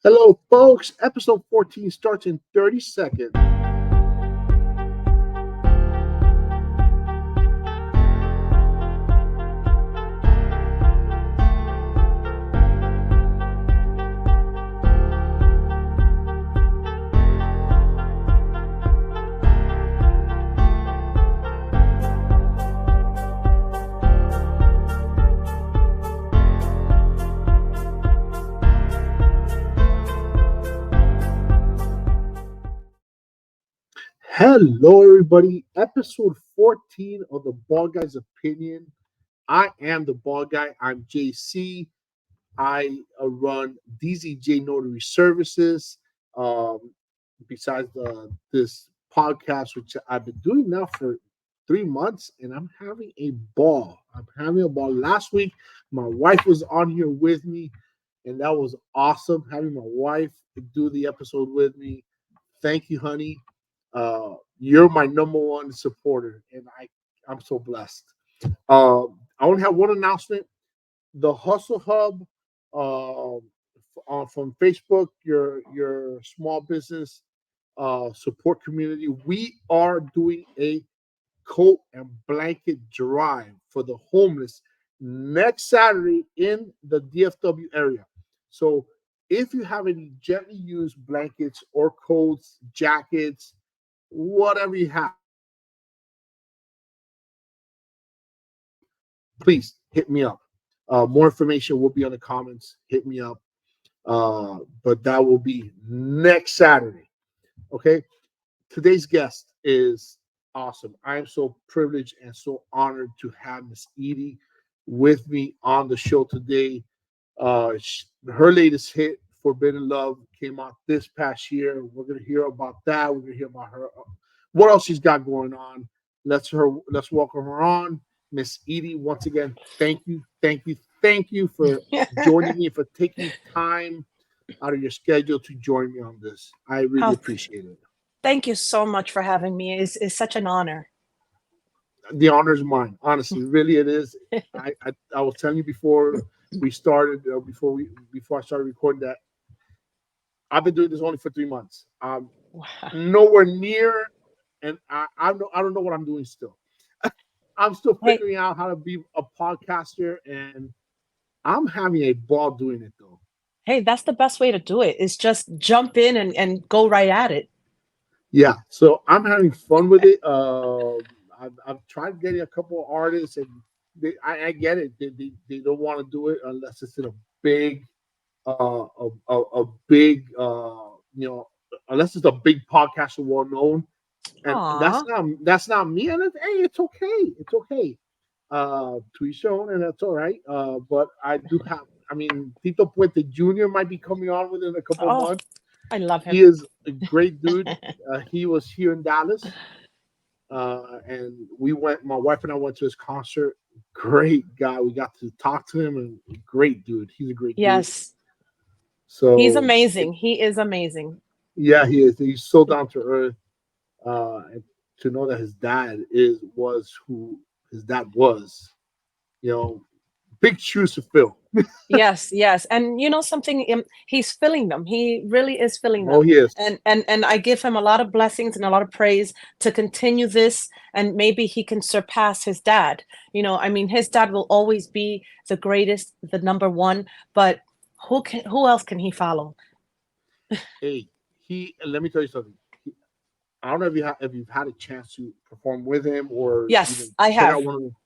Hello, folks. Episode 14 starts in 30 seconds. Hello, everybody. Episode 14 of the Ball Guy's Opinion. I am the Ball Guy. I'm JC. I run DZJ Notary Services. Um, besides this podcast, which I've been doing now for 3 months, and I'm having a ball. I'm having a ball. Last week, my wife was on here with me, and that was awesome having my wife do the episode with me. Thank you, honey. You're my number one supporter, and I'm so blessed. I only have one announcement. The Hustle Hub from Facebook, your small business support community. We are doing a coat and blanket drive for the homeless next Saturday in the DFW area. So if you have any gently used blankets or coats, jackets, whatever you have, please hit me up. More information will be on the comments. Hit me up. But that will be next Saturday. Okay. Today's guest is awesome. I am so privileged and so honored to have Miss Edie with me on the show today. Her latest hit, Forbidden Love, came out this past year. We're going to hear about that. We're going to hear about her, what else she's got going on. Let's welcome her on. Miss Edie, once again, thank you for joining me, for taking time out of your schedule to join me on this. I really Oh, appreciate it. thank you so much for having me. It's such an honor. The honor is mine. Honestly, really, it is. I was telling you before we started, before I started recording, that I've been doing this only for 3 months. Wow. Nowhere near, and I don't know what I'm doing still. I'm still Hey, figuring out how to be a podcaster, and I'm having a ball doing it though. hey, that's the best way to do it. Is just jump in and go right at it. Yeah, so I'm having fun with it. I've tried getting a couple of artists, and I get it. They don't want to do it unless it's in a big, a big, unless it's a big podcast or well known, and Aw. that's not me. And hey, it's okay. To each own, and that's all right. But I do have. I mean, Tito Puente Jr. might be coming on within a couple of Oh, months. I love He him. is a great dude. He was here in Dallas, and we went. My wife and I went to his concert. Great guy. We got to talk to him, and great dude. He's a great dude. Yes, he's So amazing. He is amazing. yeah, he is. He's so down to earth. And to know that his dad was who his dad was, you know, big shoes to fill. Yes, yes. And you know something, he's filling them. He really is filling Oh, them. he is. And I give him a lot of blessings and a lot of praise to continue this, and maybe he can surpass his dad. I mean, his dad will always be the greatest, the number one, but who else can he follow? Hey, he. Let me tell you something. I don't know if you've had a chance to perform with him or Yes, even I check have. out one of them.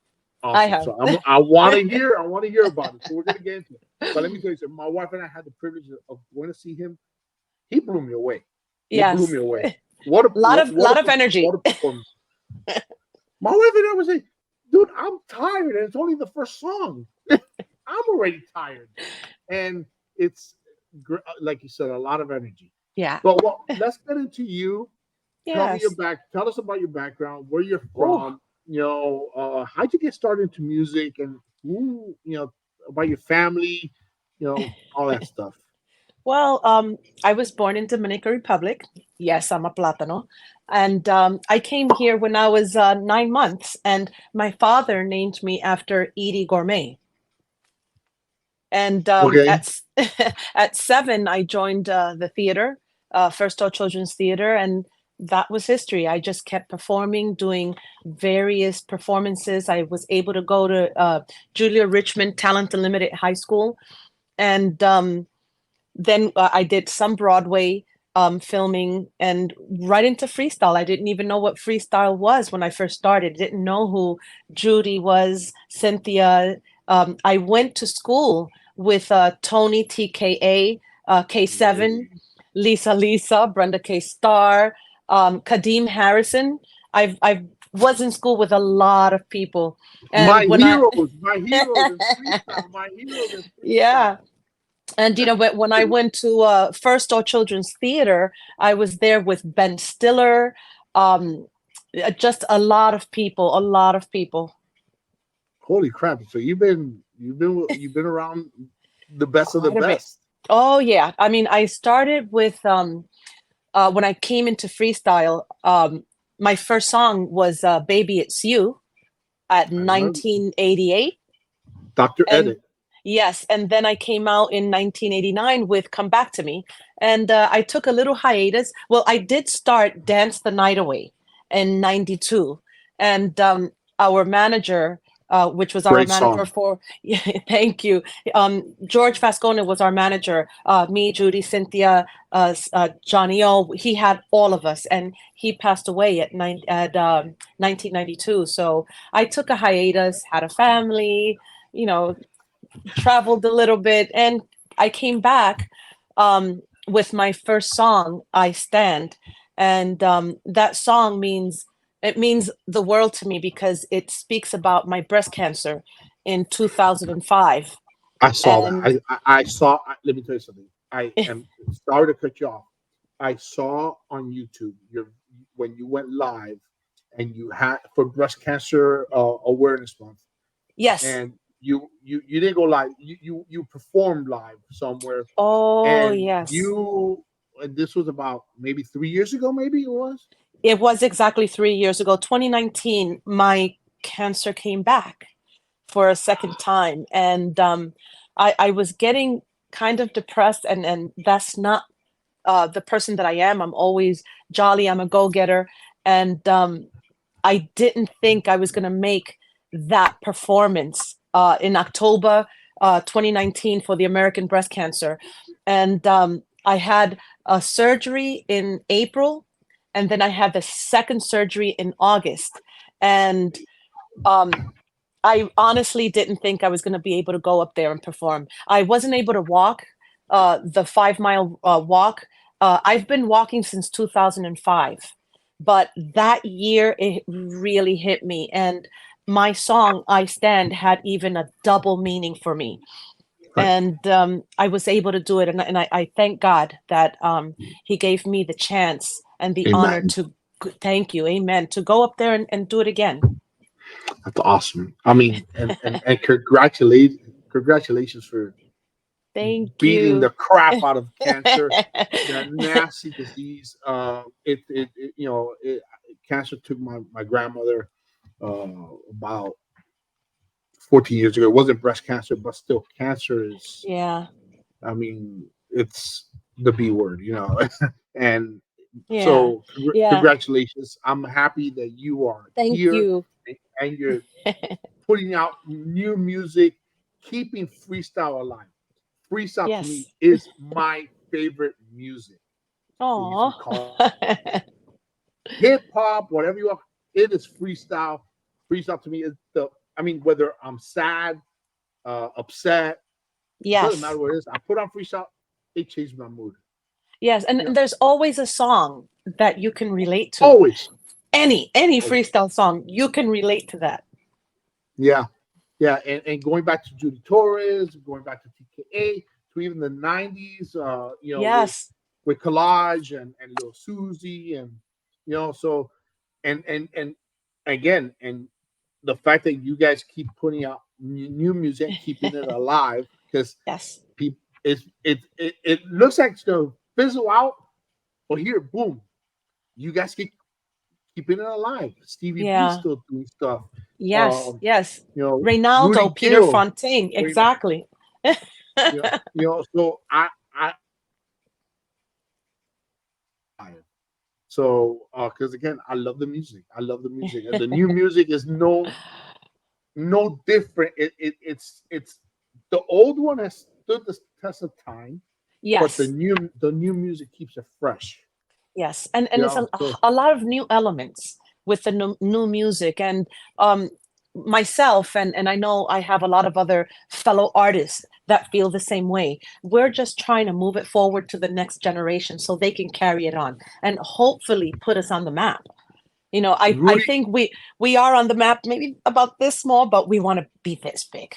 I Awesome. have. So I want to hear. I want to hear about it. So we're gonna get into it. But let me tell you something. My wife and I had the privilege of going to see him. He blew me away. He blew Yes. me away. A What a lot of what lot a of what energy. a performance. My wife and I was like, dude, I'm tired, and it's only the first song. I'm already tired, and it's like you said, a lot of energy. Yeah. But well, let's get into you. Yes. Tell us about your background, where you're Oh, from. How'd you get started into music, and who, about your family, all that stuff. well, I was born in Dominican Republic. Yes, I'm a Plátano. And I came here when I was 9 months, and my father named me after Edie Gourmet. And Okay. at 7, I joined the theater, First All Children's Theater, and that was history. I just kept performing, doing various performances. I was able to go to Julia Richmond Talent Unlimited High School, and then I did some Broadway filming and right into freestyle. I didn't even know what freestyle was when I first started. Didn't know who Judy was, Cynthia. I went to school with Tony TKA, K7, Hey. Lisa, Brenda K. Starr, Kadeem Harrison. I was in school with a lot of people, and when I My heroes in freestyle, my heroes in yeah, freestyle. and when I went to First All Children's Theater, I was there with Ben Stiller, um, just a lot of people, a lot of people. Holy crap! So you've been around the best of the Quite a bit. best. Oh yeah, I mean, I started with when I came into freestyle. My first song was "Baby It's You" at I remember 1988, Dr. and Edit. yes, and then I came out in 1989 with "Come Back to Me," and I took a little hiatus. Well, I did start "Dance the Night Away" in '92, and our manager, which was our Great manager song. for, yeah, thank you, George Fascone was our manager. Me, Judy, Cynthia, Johnny O. He had all of us, and he passed away at 1992. So I took a hiatus, had a family, you know, traveled a little bit, and I came back with my first song, "I Stand," and that song means the world to me because it speaks about my breast cancer in 2005. I saw that. And I saw. Let me tell you something. I am sorry to cut you off. I saw on YouTube your when you went live, and you had for breast cancer awareness month, yes, and you didn't go live. You performed live somewhere, oh and yes, you and this was about maybe 3 years ago. Maybe it was. it was exactly 3 years ago, 2019. My cancer came back for a second time, and I was getting kind of depressed, and that's not the person that I am. I'm always jolly. I'm a go getter, and I didn't think I was going to make that performance in October 2019 for the American Breast Cancer, and I had a surgery in April, and then I had the second surgery in August, and um, I honestly didn't think I was going to be able to go up there and perform. I wasn't able to walk the 5 mile walk. I've been walking since 2005, but that year it really hit me. And my song, "I Stand," had even a double meaning for me. Right. And I was able to do it. And I thank God that He gave me the chance and the honor Amen. to, thank you, amen, to go up there and do it again. That's awesome. I mean, and congratulations for Thank beating you. the crap out of cancer, that nasty disease. Cancer took my grandmother about 14 years ago. It wasn't breast cancer, but still, cancer is. Yeah, I mean, it's the B word. And yeah, so, yeah. congratulations. I'm happy that you are Thank here, you. and you're putting out new music, keeping freestyle alive. Freestyle to me Yes. is my favorite music. If you Oh. call it hip hop, whatever you want, it is freestyle. Freestyle to me is the. I mean, whether I'm sad, upset, doesn't matter Yes. what it is. I put on freestyle, it changes my mood. Yes, and You know, there's always a song that you can relate to. always, Any always. freestyle song, you can relate to that. Yeah, yeah, and going back to Judy Torres, going back to TKA, to even the '90s, Yes. with Collage and Lil Susie, and so and again, and the fact that you guys keep putting out new music, keeping it alive, because Yes. people, it looks like it's gonna fizzle out, but here, boom, you guys keep keeping it alive. Stevie B Yeah. still doing stuff. Yes. Um, Yes. Rudy Reynaldo, Peter Gill, Fontaine. Rena- Exactly. So I live. So because again, I love the music. I love the music. And the new music is no different. It's the old one has stood the test of time, but Yes. the new music keeps it fresh. Yes, You and it's know, so a lot of new elements with the new music, and um, myself and I know I have a lot of other fellow artists that feel the same way. We're just trying to move it forward to the next generation so they can carry it on and hopefully put us on the map. I Rudy, think we are on the map, maybe about this small, but we want to be this big.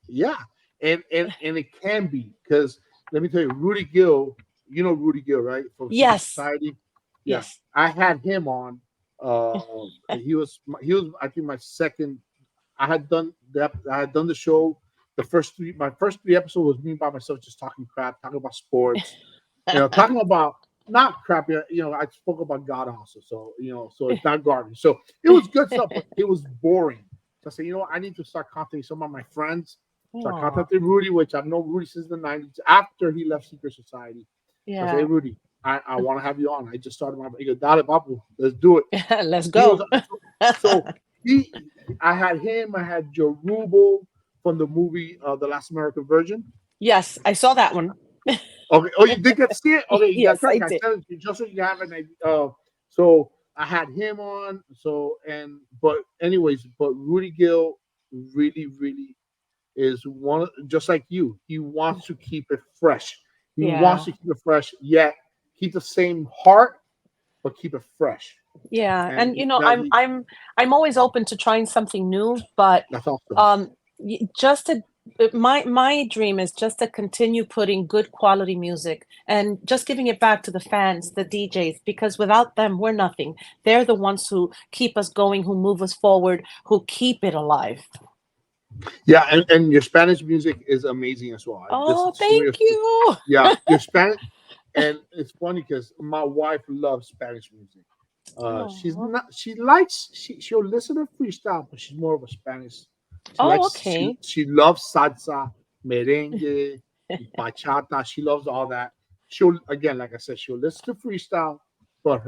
yeah, and it can be because let me tell you, Rudy Gill, you know Rudy Gill, right, from Secret Yes, Society. Yeah, yes. I had him on. He was I think my second. I had done the show. The first three, my first three episodes was me by myself, just talking crap, talking about sports, talking about not crap. I spoke about God also, so so it's not garbage. So it was good stuff, but it was boring. So I said, what, I need to start contacting some of my friends. So I Aw, contacted Rudy, which I've known Rudy since the '90s, after he left Secret Society. So I said, hey, yeah. Rudy, I want to have you on. I just started my. He goes, Dale, papu, let's do it. Let's He was go. so I had him. I had Joe Rubel from the movie The Last American Virgin. Yes, I saw that one. Okay. Oh, you did get to see it? Okay, you got to Yes, I check. I did. sent it to you just so you have an idea. So I had him on. But anyways, but Rudy Gill really, really is just like you. He wants to keep it fresh. He wants Yeah. to keep it fresh, yet keep the same heart, but keep it fresh. Yeah, And and that I'm always open to trying something new, but that's awesome. um just to my dream is just to continue putting good quality music and just giving it back to the fans, the DJs, because without them we're nothing. They're the ones who keep us going, who move us forward, who keep it alive. Yeah, and your Spanish music is amazing as well. I Oh, listened to some of your, thank you. yeah, your Spanish, and it's funny because my wife loves Spanish music. She's Oh. not. She'll listen to freestyle, but she's more of a Spanish. She Oh, likes. okay. She loves salsa, merengue, bachata. She loves all that. She'll again, like I said, she'll listen to freestyle, but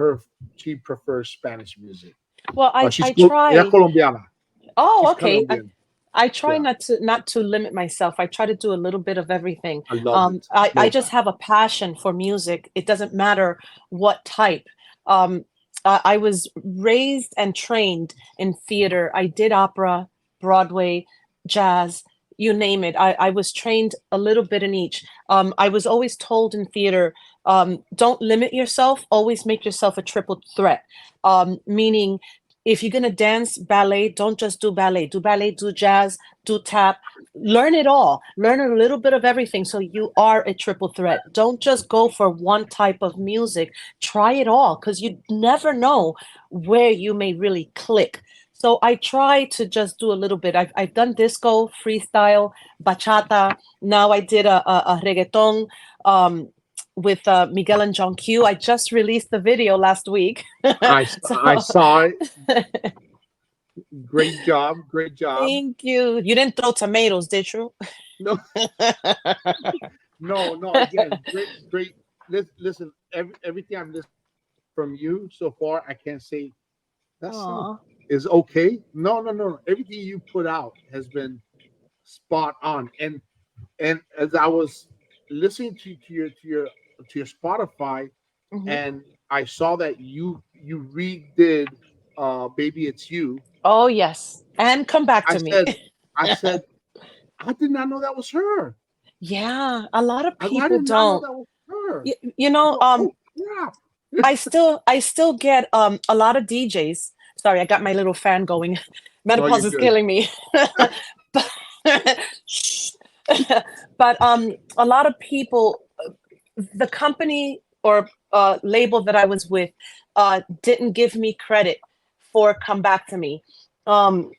she prefers Spanish music. Well, I Ella try. colombiana. Oh, She's okay. Colombian. I try Yeah, not to limit myself. I try to do a little bit of everything. I love it. I Love just that. have a passion for music. It doesn't matter what type. Um, I was raised and trained in theater. I did opera, Broadway, jazz, you name it. I was trained a little bit in each. I was always told in theater, don't limit yourself. Always make yourself a triple threat. Meaning if you're going to dance ballet, don't just do ballet, do jazz, do tap, learn it all, learn a little bit of everything so you are a triple threat. Don't just go for one type of music, try it all because you never know where you may really click. So I try to just do a little bit. I've done disco, freestyle, bachata. Now I did a reggaeton um, with Miguel and John Q. I just released the video last week. I So saw it. Great job. Great job. thank you. You didn't throw tomatoes, did you? No, no, no. Again, great. Listen, everything I've listened from you so far, I can't say that song Aw. is okay. No, no, no, no. Everything you put out has been spot on. And as I was listening to your Spotify, Mhm. and I saw that you redid "Baby It's You." Oh, yes. And come back I to me. said, I said, I did not know that was her. Yeah, a lot of I people did not know don't. that was her. You I know, go, oh crap. I still get a lot of DJs. Sorry, I got my little fan going. No, Menopause you're is good. killing me. But Shh. But a lot of people, the company or label that I was with didn't give me credit for Come Back to Me. Um,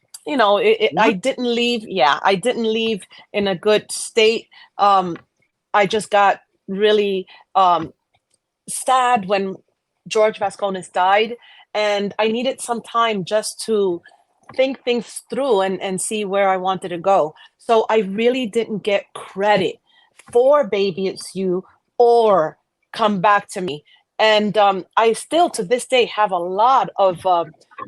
I What? didn't leave. Yeah, I didn't leave in a good state. Um, I just got really sad when George Vascones died, and I needed some time just to think things through and see where I wanted to go. So I really didn't get credit for Baby It's You or Come Back to Me. And I still to this day have a lot of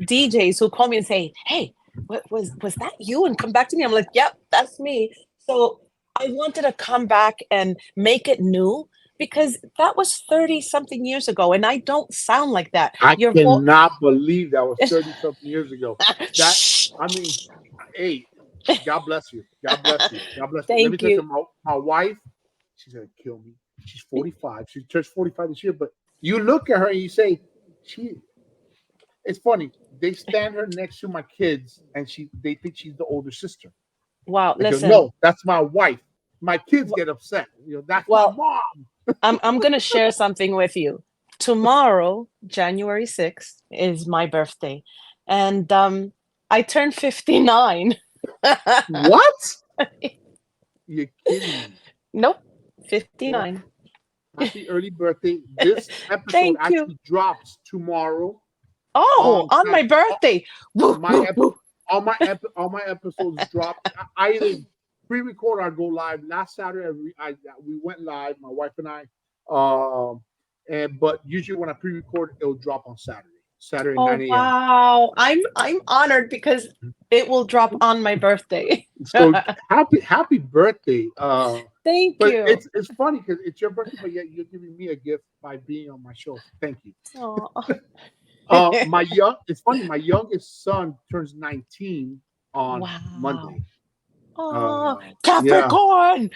DJs who call me and say, "Hey, was that you?" And Come Back to Me. I'm like, "Yep, that's me." So I wanted to come back and make it new because that was 30 something years ago, and I don't sound like that. I Your voice. cannot believe that was 30 something years ago. That Shh. I mean, hey, God bless you. God bless you. God bless you. Let me Thank tell you you. something. My wife, she's gonna kill me. She's 45. She turns 45 this year, but you look at her and you say, she it's funny. They stand her next to my kids and they think she's the older sister. Wow, I go, listen. no, that's my wife. My kids get upset. That's my Well, mom. I'm gonna share something with you. Tomorrow, January 6th, is my birthday, and I turned 59. What? You're kidding me. Nope, Well, 59. happy early birthday. This episode Thank you. actually drops tomorrow Oh, on on my birthday. Woo, my woo, woo. all my episodes drop. I either pre-record or go live. Last Saturday, we went live, my wife and I. And but usually when I pre-record, it'll drop on Saturday Oh 9 a.m. wow. I'm honored because it will drop on my birthday. So happy birthday. Thank But you. it's funny because it's your birthday, but yet you're giving me a gift by being on my show. Thank you. Oh. It's funny. My youngest son turns 19 on Wow. Monday. Oh, Yeah. Capricorn.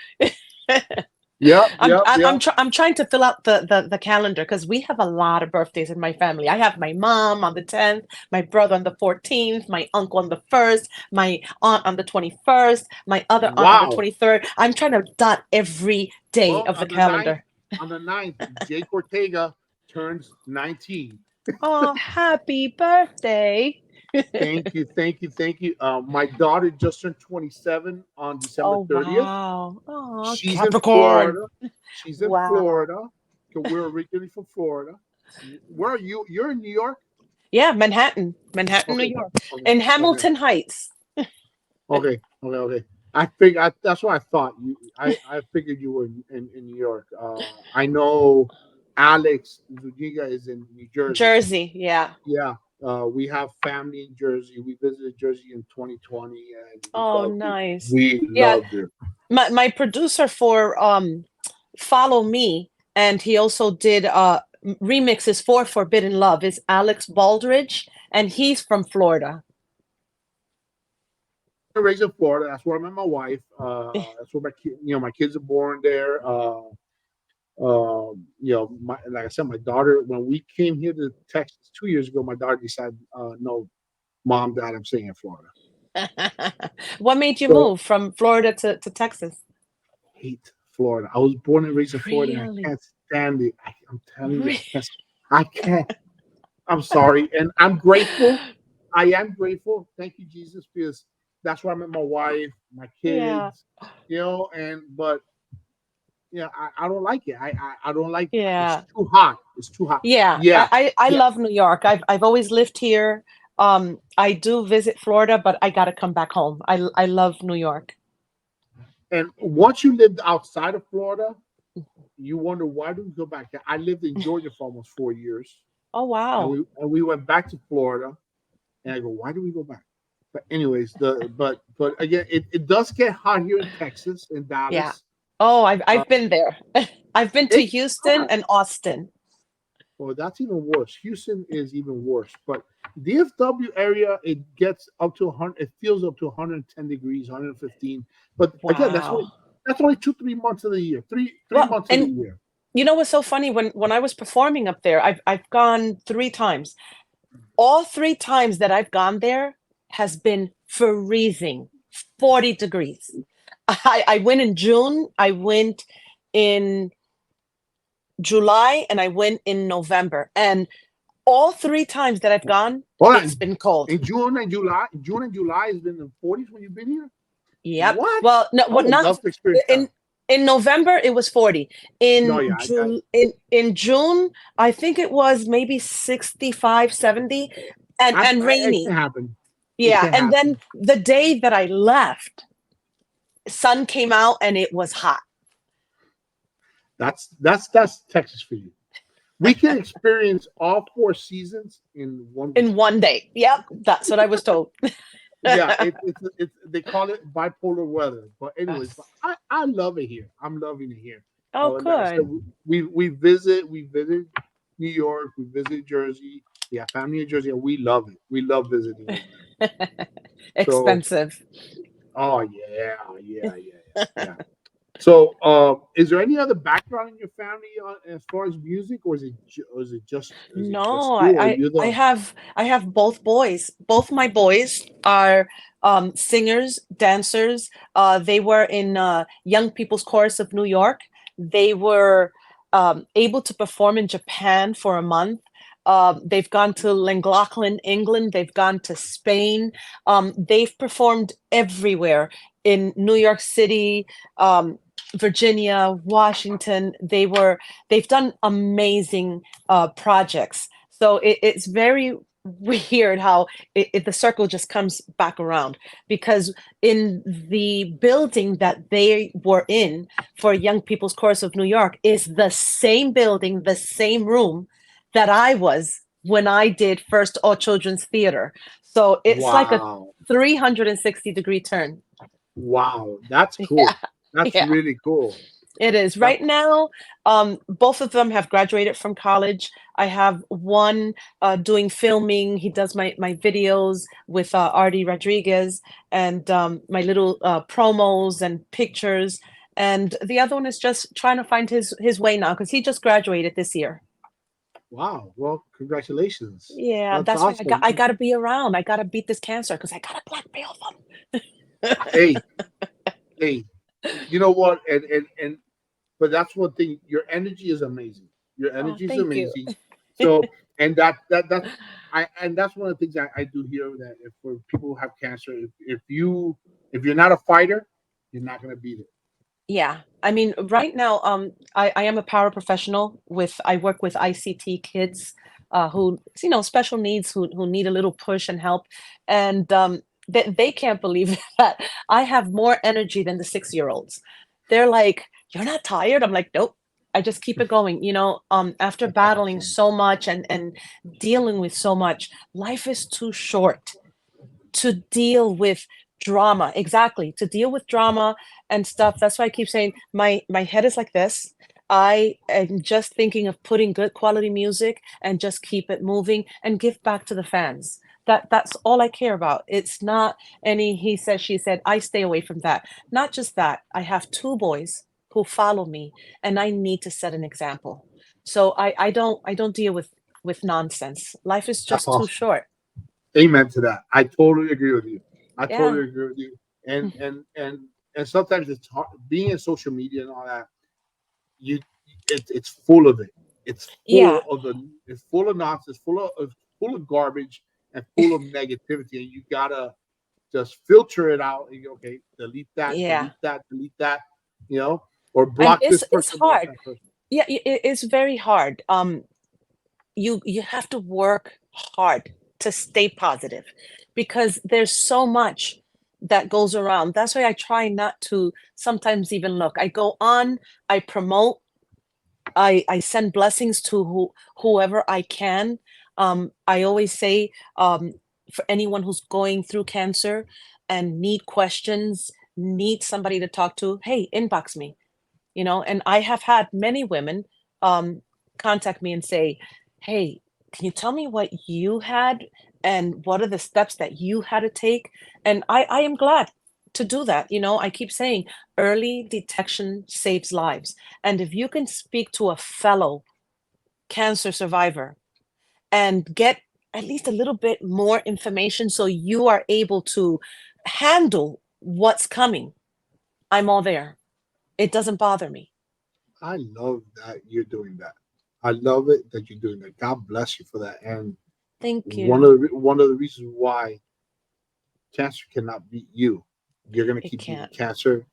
Yep. Yep. Yep. I'm trying to fill out the calendar because we have a lot of birthdays in my family. I have my mom on the 10th, my brother on the 14th, my uncle on the 1st, my aunt on the 21st, my other aunt on the Wow. 23rd. I'm trying to dot every day Well, of the calendar. on the ninth, Jake Ortega turns 19. Oh, happy birthday. Thank you. Thank you. Thank you. My daughter just turned 27 on December Oh 30th. wow. Oh, She's in Capricorn. Florida. She's in Wow. Florida. 'Cause we're originally from Florida. Where are you? You're in New York? Yeah, Manhattan, Manhattan, New Okay. York, Okay. in Okay. Hamilton Heights. Okay. Okay. Okay. That's what I thought. I figured you were in New York. I know Alex Zuniga is in New Jersey. Jersey, yeah. Yeah. We have family in Jersey. We visited Jersey in 2020 and we Oh, loved it. nice. We Yeah, loved it. my producer for Follow Me, and he also did remixes for Forbidden Love is Alex Baldridge, and he's from Florida. Born and raised in Florida. That's where I met my wife. That's where my kids are born there. Like I said, my daughter. When we came here to Texas 2 years ago, my daughter decided, no, mom, dad, I'm staying in Florida. What made you So move from Florida to Texas? I hate Florida. I was born and raised in Florida, and I Really? can't stand it. I'm telling you, Re- I can't. I can't. I'm sorry, and I'm grateful. I am grateful. Thank you, Jesus, because that's where I met my wife, my Yeah, kids. But I don't like it. I don't like. It's yeah. too hot. It's too hot. Yeah, Yeah, I yeah. love New York. I've always lived here. I do visit Florida, but I gotta come back home. I love New York. And once you lived outside of Florida, you wonder why do we go back there. I lived in Georgia for almost 4 years, Oh and wow. we went back to Florida, and I go, why do we go back? But anyways, but again, it does get hot here in Texas, in Yeah. Dallas. Oh, Uh, I've been there. I've been to it's Houston hot. and Austin. Well, that's even worse. Houston is even worse. But DFW area, it gets up to 100. It feels up to 110 degrees, 115. But again, Wow. that's only 2 3 months of the year. Three Well, months of the and year. you know what's so funny? When I was performing up there, I've gone 3 times. All 3 times that I've gone there has been freezing, 40 degrees. I went in June, I went in July, and I went in November. And all 3 times that I've gone, Hold it's on. been cold. June and July has been in the 40s when you've been here. Yep. What? Well, no, I what would not love to experience that. in November it was 40. No, In yeah, June in June, I think it was maybe 65, 70, and it can rainy. happen. It Yeah. can And then happen. the day that I left, sun came out and it was hot. That's Texas for you. We can experience all four seasons in one In week. one day. Yep, that's what I was told. Yeah, it's they call it bipolar weather. But anyways, but I love it here. I'm loving it here. Oh, Like I said, good. we visit New York, we visit Jersey. We have family in Jersey, and we love it. We love visiting over there. So, Expensive. oh yeah. So, is there any other background in your family as far as music, or is it just No, you, or you the I have both boys. Both my boys are singers, dancers. They were in Young People's Chorus of New York. They were able to perform in Japan for a month. They've gone to Llangollen, England. They've gone to Spain. They've performed everywhere in New York City, Virginia, Washington. They've done amazing projects. So it's very weird how the circle just comes back around because in the building that they were in for Young People's Chorus of New York is the same building, the same room that I was when I did First All Children's Theater. So it's like a wow, 360-degree turn. wow, that's Yeah, cool. That's yeah. really cool. It is. That Right now, both of them have graduated from college. I have one doing filming. He does my videos with Artie Rodriguez and my little promos and pictures. And the other one is just trying to find his way now because he just graduated this year. wow. Well, congratulations. Yeah, That's that's why awesome. I gotta be around. I gotta beat this cancer because I gotta blackmail them. Hey, hey, you know what? But that's one thing. Your energy is amazing. Your Oh, energy is thank you. amazing. So, and that's one of the things I do hear that if for people who have cancer, if you're not a fighter, you're not gonna beat it. Yeah. I mean, right now, I am a paraprofessional with I work with ICT kids who, special needs who need a little push and help. And they can't believe that I have more energy than the 6-year-olds. They're like, "You're not tired?" I'm like, "Nope. I just keep it going." After That's battling awesome. so much and dealing with so much, life is too short to deal with drama. Exactly, to deal with drama and stuff. That's why I keep saying my head is like this. I am just thinking of putting good quality music and just keep it moving and give back to the fans. That's all I care about. It's not any he said, she said. I stay away from that. Not just that. I have two boys who follow me and I need to set an example. So I don't deal with nonsense. Life is That's just too awesome. short. Amen to that. I totally agree with you. I Yeah. totally agree with you. And sometimes it's hard being in social media and all that. You, it's full of it. It's Yeah. it's full of nonsense, full of garbage, and full of negativity. And you gotta just filter it out. And you go, okay, delete that, Yeah. delete that, delete that. You know, or And block this it's person, block hard. that person. Yeah, it's very hard. You have to work hard to stay positive because there's so much that goes around. That's why I try not to sometimes even look. I go on, I promote, I send blessings to whoever I can. I always say for anyone who's going through cancer and need questions, need somebody to talk to, hey, inbox me. And I have had many women um, contact me and say, "Hey, can you tell me what you had and what are the steps that you had to take?" And I am glad to do that. I keep saying early detection saves lives. And if you can speak to a fellow cancer survivor and get at least a little bit more information so you are able to handle what's coming, I'm all there. It doesn't bother me. I love that you're doing that. I love it that you're doing that. God bless you for that. And Thank you. one of the reasons why cancer cannot beat you, you're gonna It keep beating can't. cancer,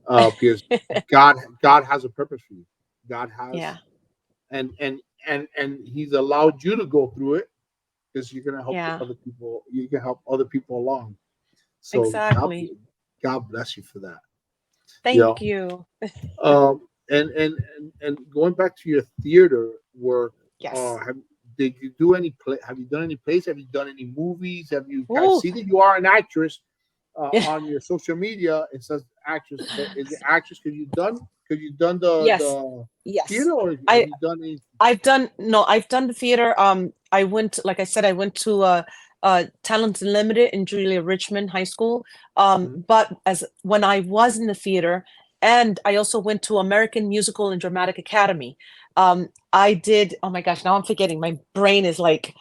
because God has a purpose for you. God Yeah, has, and He's allowed you to go through it because you're gonna help the yeah, other people. You can help other people along. So exactly. God bless you for that. You Thank know, you. And going back to your theater work, Yes. have did you do any play? Have you done any plays? Have you done any movies? Have you? I Ooh. see that you are an actress on your social media. It says actress, but is it actress? Because you done Yes. the Yes. theater, or have I you done any? I've done no, I've done the theater. I went, like I said, I went to Talent Unlimited in Julia Richmond High School. Mhm. But as when I was in the theater, and I also went to American Musical and Dramatic Academy. I did, oh my gosh, now I'm forgetting. My brain is like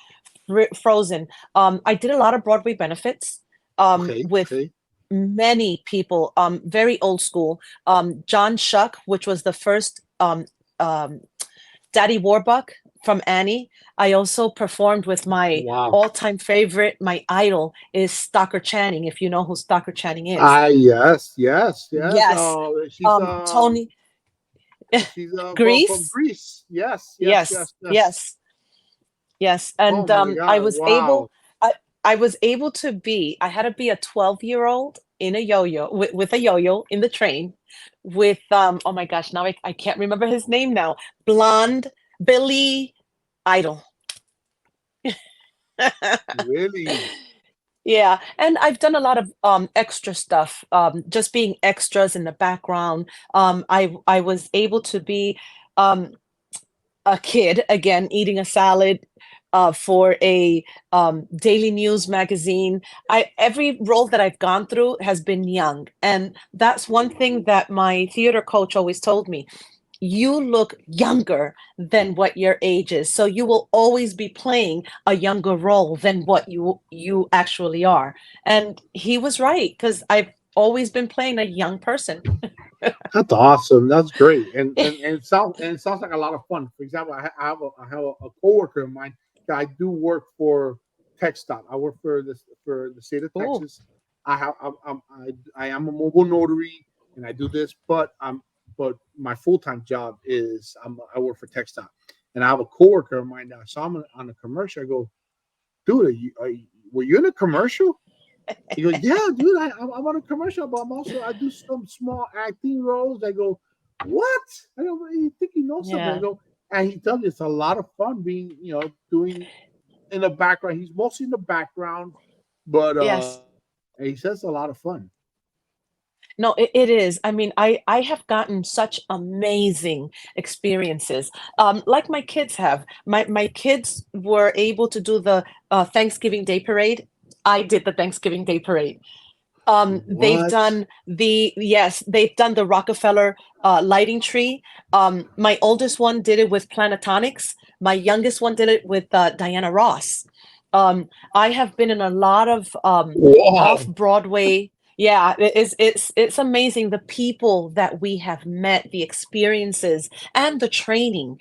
frozen. I did a lot of Broadway benefits Okay, with okay. many people, very old school. John Shuck, which was the first um, Daddy Warbuck from Annie. I also performed with my Wow. all-time favorite, my idol is Stockard Channing, if you know who Stockard Channing is. Ah, yes, yes, yes. Yes. She's Tony from Grease. Greece. Yes, yes, Yes, yes, yes. yes, yes. Oh And my God! Wow. I was able to be, I had to be a 12-year-old in a yo-yo with a yo-yo in the train with oh my gosh, now I can't remember his name now. Blonde Billy Idol. Really? Yeah, and I've done a lot of extra stuff, just being extras in the background. I was able to be um a kid again eating a salad for a daily news magazine. I Every role that I've gone through has been young, and that's one thing that my theater coach always told me. You look younger than what your age is, so you will always be playing a younger role than what you actually are. And he was right because I've always been playing a young person. That's awesome. That's great. And it sounds like a lot of fun. For example, I have a coworker of mine that I do work for TechStop. I work for the state of Oh, Texas. I am a mobile notary and I do this, but my full time job is I work for TechStop. And I have a coworker of mine that I saw him on a commercial. I go, dude, were you in a commercial? He goes, yeah, dude, I'm on a commercial, but I do some small acting roles. I go, what? I go, "Well, you think you know something?" I yeah. go, and he tells me it's a lot of fun being, doing in the background. He's mostly in the background, but Yes. and he says it's a lot of fun. No, it is. I mean, I have gotten such amazing experiences, like my kids have. My kids were able to do the Thanksgiving Day Parade. I did the Thanksgiving Day Parade. They've What? done they've done the Rockefeller lighting tree. My oldest one did it with Planetonics. My youngest one did it with Diana Ross. I have been in a lot of off Wow. Broadway. Yeah, it's amazing the people that we have met, the experiences and the training.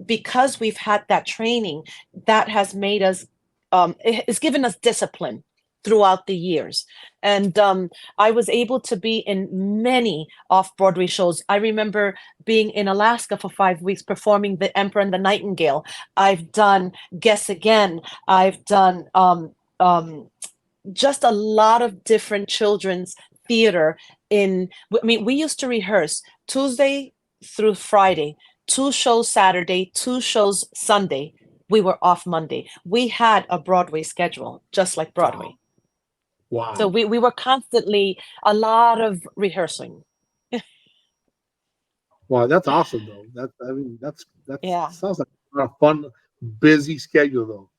Because we've had that training, that has made us it's given us discipline throughout the years. And I was able to be in many off Broadway shows. I remember being in Alaska for 5 weeks performing The Emperor and the Nightingale. I've done Guess Again. I've done just a lot of different children's theater. I mean, we used to rehearse Tuesday through Friday, two shows Saturday, two shows Sunday. We were off Monday. We had a Broadway schedule, just like Wow. Broadway. So Wow. we were constantly a lot of rehearsing. Wow. That's awesome, though. That's Yeah. sounds like a fun, busy schedule, though.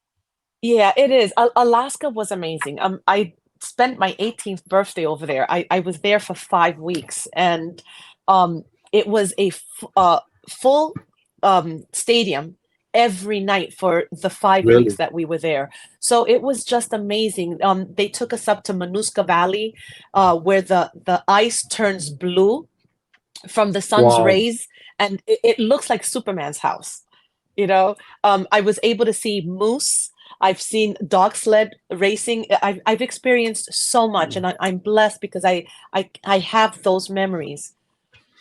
Yeah, it is. Alaska was amazing. I spent my 18th birthday over there. I was there for 5 weeks, and um, it was a full stadium every night for the 5 weeks Really? that we were there. So it was just amazing. They took us up to Manuska Valley, where the ice turns blue from the sun's Wow. rays, and it looks like Superman's house. You know, I was able to see moose. I've seen dog sled racing. I've experienced so much, and I'm blessed because I have those memories.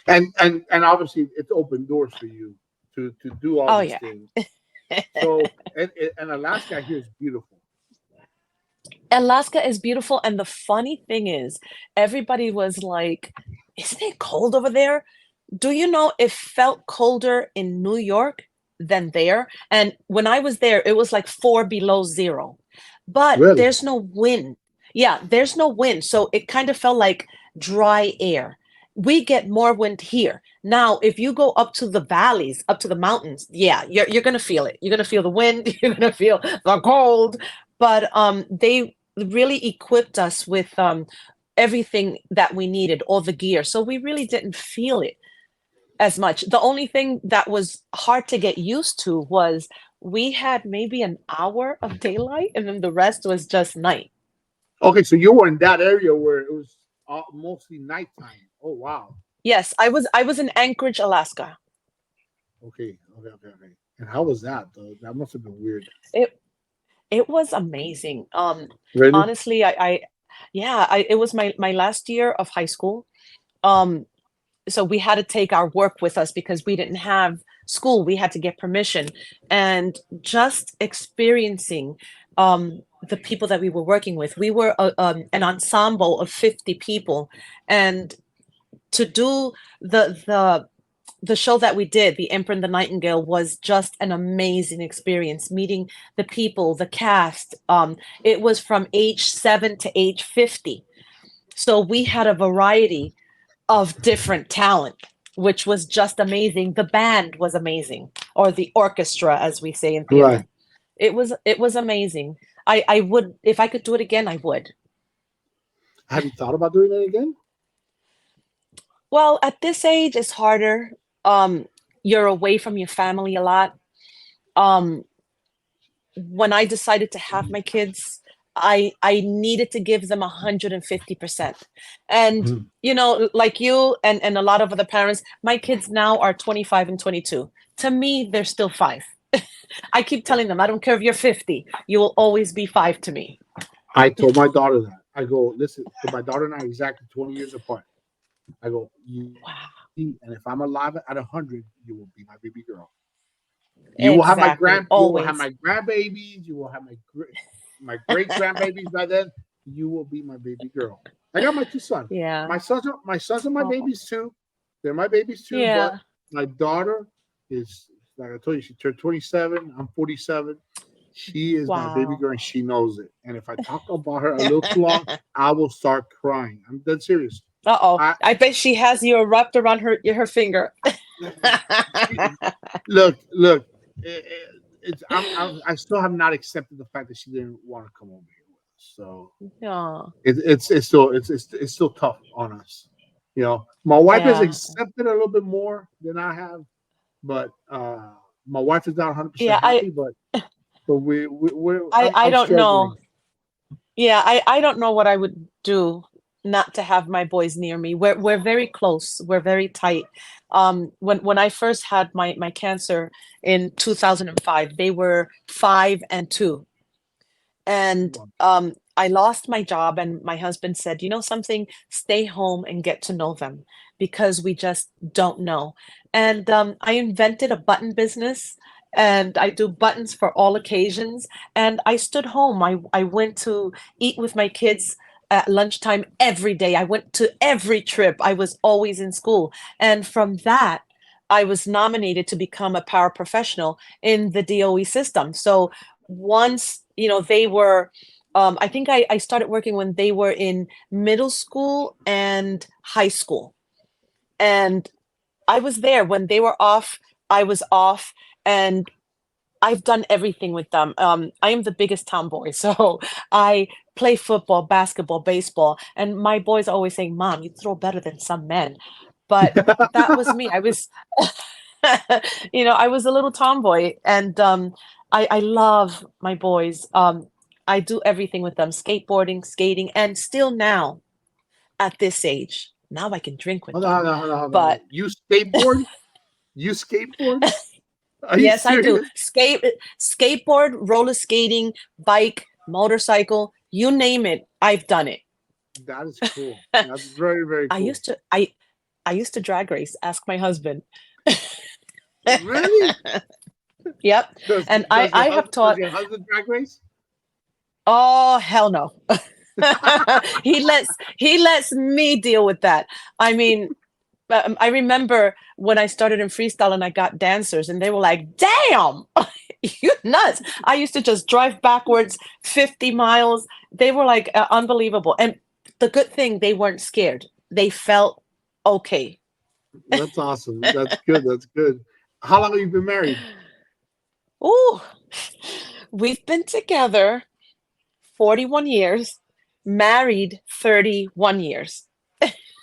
And obviously it's open doors for you to do all Oh these yeah. things. So and Alaska here is beautiful. Alaska is beautiful, and the funny thing is, everybody was like, "Isn't it cold over there?" Do you know it felt colder in New York than there? And when I was there, it was like 4 below 0. But Really? there's no wind. Yeah, there's no wind. So it kind of felt like dry air. We get more wind here. Now, if you go up to the valleys, up to the mountains, yeah, you're gonna feel it. You're gonna feel the wind, you're gonna feel the cold. But they really equipped us with everything that we needed, all the gear. So we really didn't feel it as much. The only thing that was hard to get used to was we had maybe an hour of daylight and then the rest was just night. Okay, so you were in that area where it was mostly nighttime. Oh wow. Yes, I was in Anchorage, Alaska. Okay. And how was that though? That must have been weird. It it was amazing. Really? Honestly, I yeah, it was my last year of high school. Um so we had to take our work with us because we didn't have school. We had to get permission. And just experiencing the people that we were working with, we were an ensemble of 50 people. And to do the show that we did, The Emperor and the Nightingale, was just an amazing experience. Meeting the people, the cast. It was from age 7 to age 50. So we had a variety of different talent, which was just amazing. The band was amazing, or the orchestra, as we say in Right. theater. It was amazing. I would, if I could do it again, I would. Have you thought about doing that again? Well, at this age, it's harder. You're away from your family a lot. Um, when I decided to have my kids, I needed to give them 150%. And Mhm. like you and a lot of other parents, my kids now are 25 and 22. To me, they're still 5. I keep telling them, I don't care if you're 50, you will always be 5 to me. I told my daughter that. I go, listen, because my daughter and I are exactly 20 years apart. I go, you will be, Wow. and if I'm alive at 100, you will be my baby girl. You will have Exactly. you will have Always. my grandbabies. You will have my great grandbabies by then. You will be my baby girl. I got my two sons. Yeah. My sons are my Oh, babies too. They're my babies too. But yeah. my daughter is, like I told you, she turned 27. I'm 47. She is my baby Wow. girl and she knows it. And if I talk about her a little too long, I will start crying. I'm dead serious. Uh-oh. I I bet she has you wrapped around her finger. look. I still have not accepted the fact that she didn't want to come over here with us. So Yeah. it's still tough on us. My wife has Yeah. accepted a little bit more than I have, but my wife is not 100% Yeah, happy. But I I'm don't know. struggling. Yeah, I don't know what I would do not to have my boys near me. We're very close. We're very tight. When I first had my cancer in 2005, they were 5 and 2. And I lost my job, and my husband said, "You know something? Stay home and get to know them because we just don't know." And I invented a button business, and I do buttons for all occasions. And I stood home. I went to eat with my kids at lunchtime every day. I went to every trip. I was always in school. And from that, I was nominated to become a paraprofessional in the DOE system. So once they were I think I started working when they were in middle school and high school, and I was there when they were off. I was off, and I've done everything with them. I am the biggest tomboy, so I play football, basketball, baseball, and my boys always saying, "Mom, you throw better than some men," but that was me. I was I was a little tomboy, and I love my boys. I do everything with them: skateboarding, skating, and still now at this age, now I can drink with Hold on, them. hold on, hold on, hold on. But You skateboard? You skateboard? Are you yes, I do serious? skateboard, roller skating, bike, motorcycle, you name it, I've done it. That is cool. That's very, very I cool. used to I I used to drag race. Ask my husband. Really? Yep, Does and I does your I have husband does taught. your husband drag race? Oh, hell no. He lets me deal with that. I mean, I remember when I started in freestyle and I got dancers, and they were like, "Damn, you nuts!" I used to just drive backwards 50 miles. They were like unbelievable. And the good thing, they weren't scared. They felt okay. That's awesome. That's good. That's good. How long have you been married? Ooh, we've been together 41 years, married 31 years.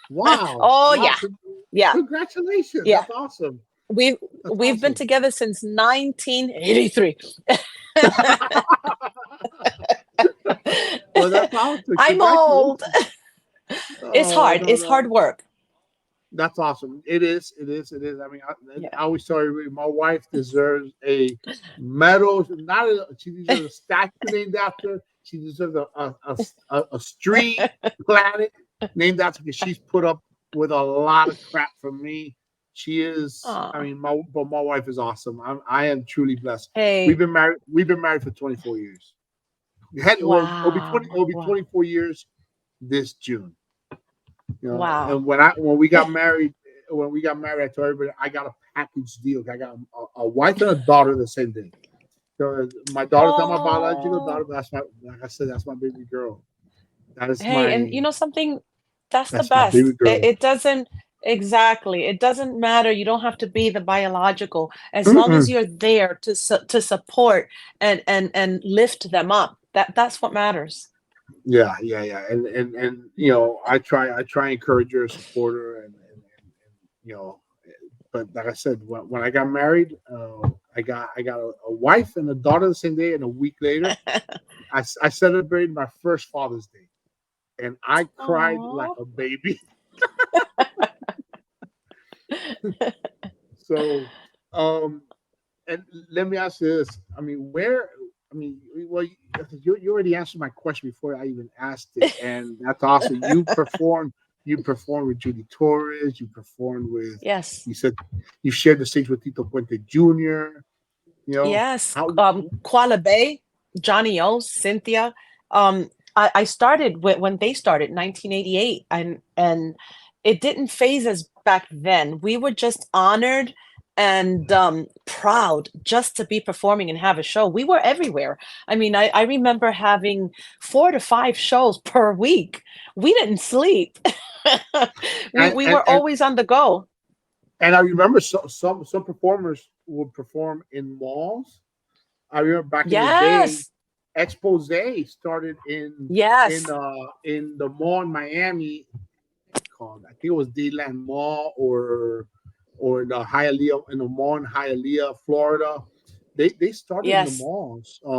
Wow. Oh Wow. yeah, yeah, Congratulations. yeah. That's awesome. We've That's we've been awesome. together since 1983. Well, that's awesome. I'm old. Congratulations. It's Oh, hard. no, It's no. hard work. That's awesome. It is. It is. It is. I mean, Yeah. I always tell you, my wife deserves a medal. Not a, she deserves a statue named after. She deserves a street, planet named after, because she's put up with a lot of crap from me. She is. I Aw. mean, my wife is awesome. I am truly blessed. We've Hey, been married. We've been married for 24 years. We had well, it'll be 20. wow. It'll be Wow. 24 years this June. Wow. And when we got married, I told everybody I got a package deal. I got a wife and a daughter the same day. So my daughter's not my biological Oh. daughter, but like I said, that's my baby girl. That is Hey, and my you know something? That's the that's my baby best. girl. It doesn't exactly. It doesn't matter. You don't have to be the biological as long as Mm-mm. you're there to support and lift them up. That's what matters. Yeah, yeah, yeah. And I try encourage her, support her, and you know. But like I said, when I got married, I got a wife and a daughter the same day, and a week later, I celebrated my first Father's Day, and I cried like Oh. a baby. So, um, and let me ask you this: I mean, where? I mean, well, you already answered my question before I even asked it, and that's awesome. You performed with Judy Torres. You performed with. Yes. You said you shared the stage with Tito Puente Jr. Yes, How? Koala Bay, Johnny O, Cynthia. I started when they started, 1988, and it didn't phase us back then. We were just honored and proud just to be performing and have a show. We were everywhere. I mean, I remember having 4 to 5 shows per week. We didn't sleep. We And we and were and, always on the go. and I remember some performers would perform in malls. I remember back in the day, Yes, Expose started in yes, in the mall in Miami called. I think it was Dayland Mall or the Hialeah in the mall in Hialeah, Florida. They started in the yes. malls. I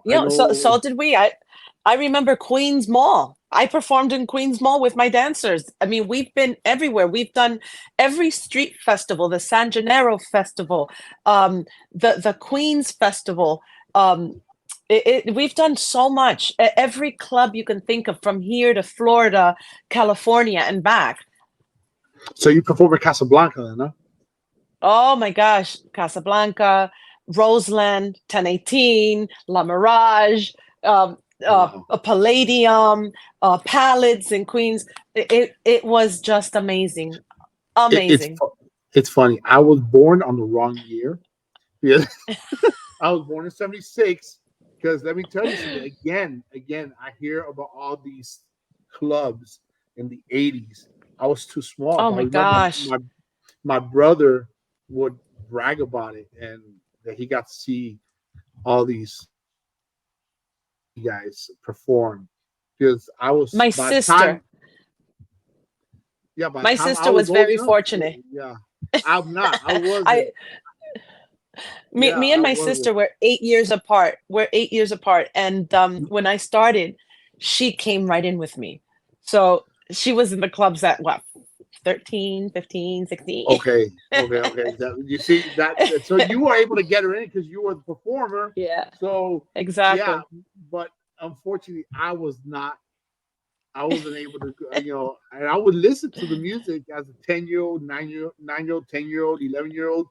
You know, so know. so did we. I remember Queens Mall. I performed in Queens Mall with my dancers. I mean, we've been everywhere. We've done every street festival, the San Gennaro Festival, um, the Queens Festival. Um, we've done so much. Every club you can think of, from here to Florida, California, and back. So you performed at Casablanca, then, huh? Oh my gosh, Casablanca, Roseland, 1018, La Mirage, um, Wow. a Palladium, Pallets in Queens. It was just amazing, It, it's amazing. fu- it's funny. I was born on the wrong year. Yeah, I was born in '76. Because let me tell you something. Again, I hear about all these clubs in the '80s. I was too small, Oh but I my remember gosh. my brother would brag about it, and that he got to see all these guys perform. Because I was My by the time, sister, yeah, by the my time I sister was was old very enough, fortunate. yeah, I'm not. I I wasn't. me, Yeah, me and I my wasn't. sister were 8 years apart. We're 8 years apart. And when I started, she came right in with me. So she was in the clubs at what, 13, 15, 16. Okay, okay. You see that? So you were able to get her in because you were the performer. Yeah, So yeah, exactly. but unfortunately, I was not. I wasn't able to, and I would listen to the music as a 10-year-old, 9-year old, 10-year-old, 11-year-old.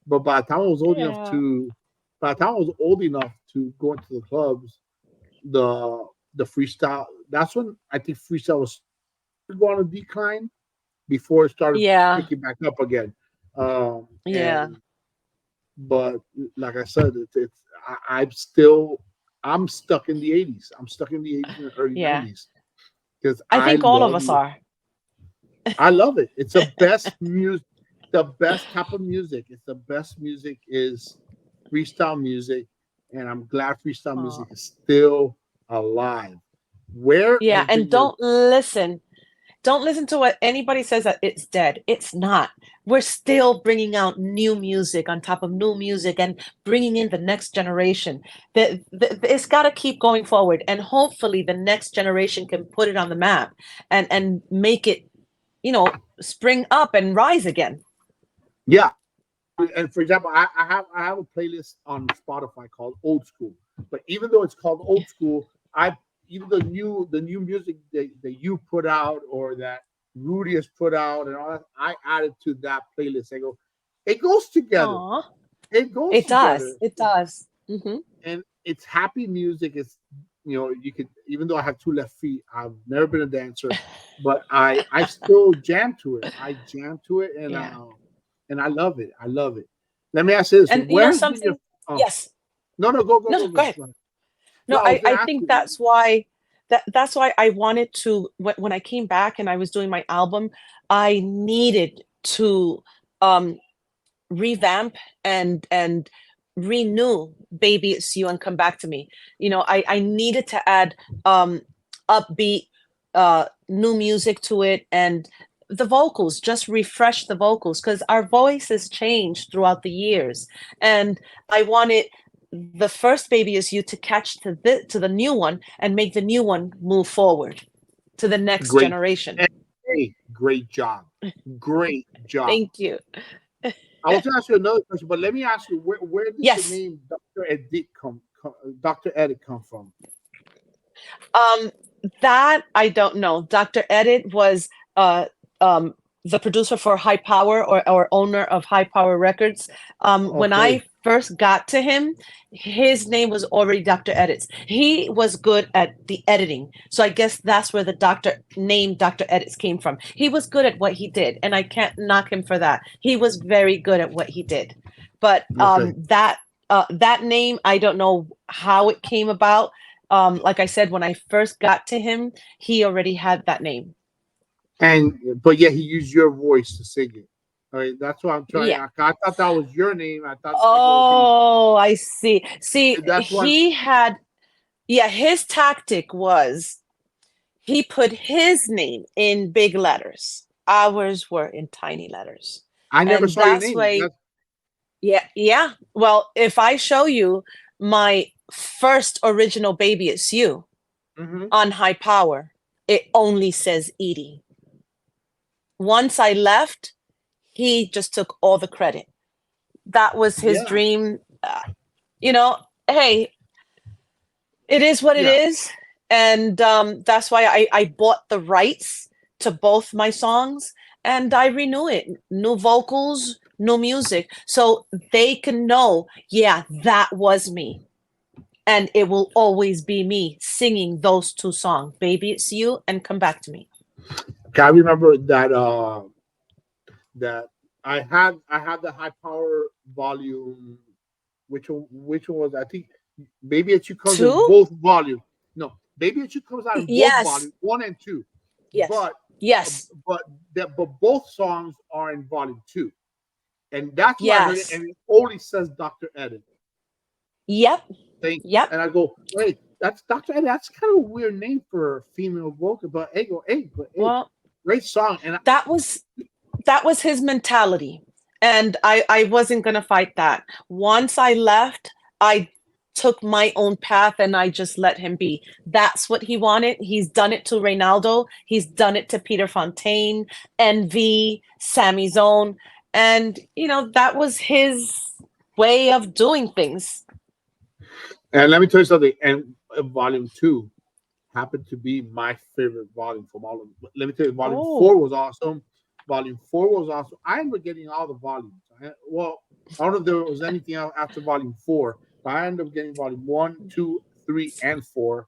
But Yeah. by the time I was old enough to go into the clubs, the the freestyle. That's when I think freestyle was going to decline. before it started Yeah. picking back up again. Yeah. And but like I said, I'm still I'm stuck in the '80s. I'm stuck in the '80s and the early Yeah. '90s because I think all of us are. I love it. It's the best music, the best type of music. It's the best music is freestyle music, and I'm glad freestyle Oh. music is still alive. Where Yeah, has been and your don't listen to what anybody says that it's dead. It's not. We're still bringing out new music on top of new music and bringing in the next generation. It's got to keep going forward, and hopefully the next generation can put it on the map and make it, spring up and rise again. yeah? And for example, I have a playlist on Spotify called Old School. But even though it's called Old School, I even the new music that you put out or that Rudy has put out and all that, I added to that playlist. I go, it goes together. Aw, It goes it together, does. It does. Hmm. and it's happy music. It's you could even though I have two left feet, I've never been a dancer, but I still jam to it. I jam to it, Yeah. and I love it. I love it. Let me ask you this: And where has been your something, oh yes. no no go go No, go no, go go ahead. go ahead. No, No, I was I gonna ask think you. that's why I wanted to, when I came back and I was doing my album, I needed to um revamp and renew Baby It's You and Come Back to Me. I needed to add upbeat new music to it, and the vocals, just refresh the vocals because our voices changed throughout the years. And I wanted the first Baby Is You to catch to the new one and make the new one move forward to the next Great, generation. hey, great job, great job. Thank you. I was gonna ask you another question, but let me ask you where did the Yes. name Dr. Edit come from? Um, that I don't know. Dr. Edit was uh um the producer for High Power, or owner of High Power Records. When Okay, I first got to him, his name was already Dr. Edits. He was good at the editing. So I guess that's where the doctor name Dr. Edits came from. He was good at what he did, and I can't knock him for that. He was very good at what he did. But okay. that name, I don't know how it came about. Like I said, when I first got to him, he already had that name. And but yeah, he used your voice to sing it. All right, that's what I'm trying. Yeah. I thought that was your name. I thought I go, okay. Oh, I see. See, That's one. yeah, his tactic was he put his name in big letters. Ours were in tiny letters. I never And saw your that's name. why, That's yeah, yeah. Well, if I show you my first original Baby It's You hmm on High Power, it only says Edie. Once I left, he just took all the credit. That was his yeah, dream. You know, hey, it is what it yeah. is. And that's why I bought the rights to both my songs, and I renew it. New vocals, new music. So they can know, yeah, that was me. And it will always be me singing those two songs, Baby It's You and Come Back to Me. Okay, I remember that I had the high power volume. Which one was I think Baby It You comes in Two? both volumes. No, Baby It You comes out in both Yes. volumes, one and two. Yes. But uh, Yes. but both songs are in volume two, and that's where I heard it, Yes. and it only says Dr. Edit Yep. thing, Yep. and I go, wait, that's Dr. Edit. That's kind of a weird name for a female vocal, but hey, Well, great song, and that was that was his mentality. And I wasn't gonna fight that. Once I left, I took my own path and I just let him be. That's what he wanted. He's done it to Reynaldo. He's done it to Peter Fontaine, Envy, Sammy Zone. And that was his way of doing things. let me tell you something. And volume two happened to be my favorite volume from all of them. Let me tell you, volume Oh, four was awesome. Volume four was awesome. I ended up getting all the volumes. Well, I don't know if there was anything else after volume four, but I ended up getting volume one, two, three, and four.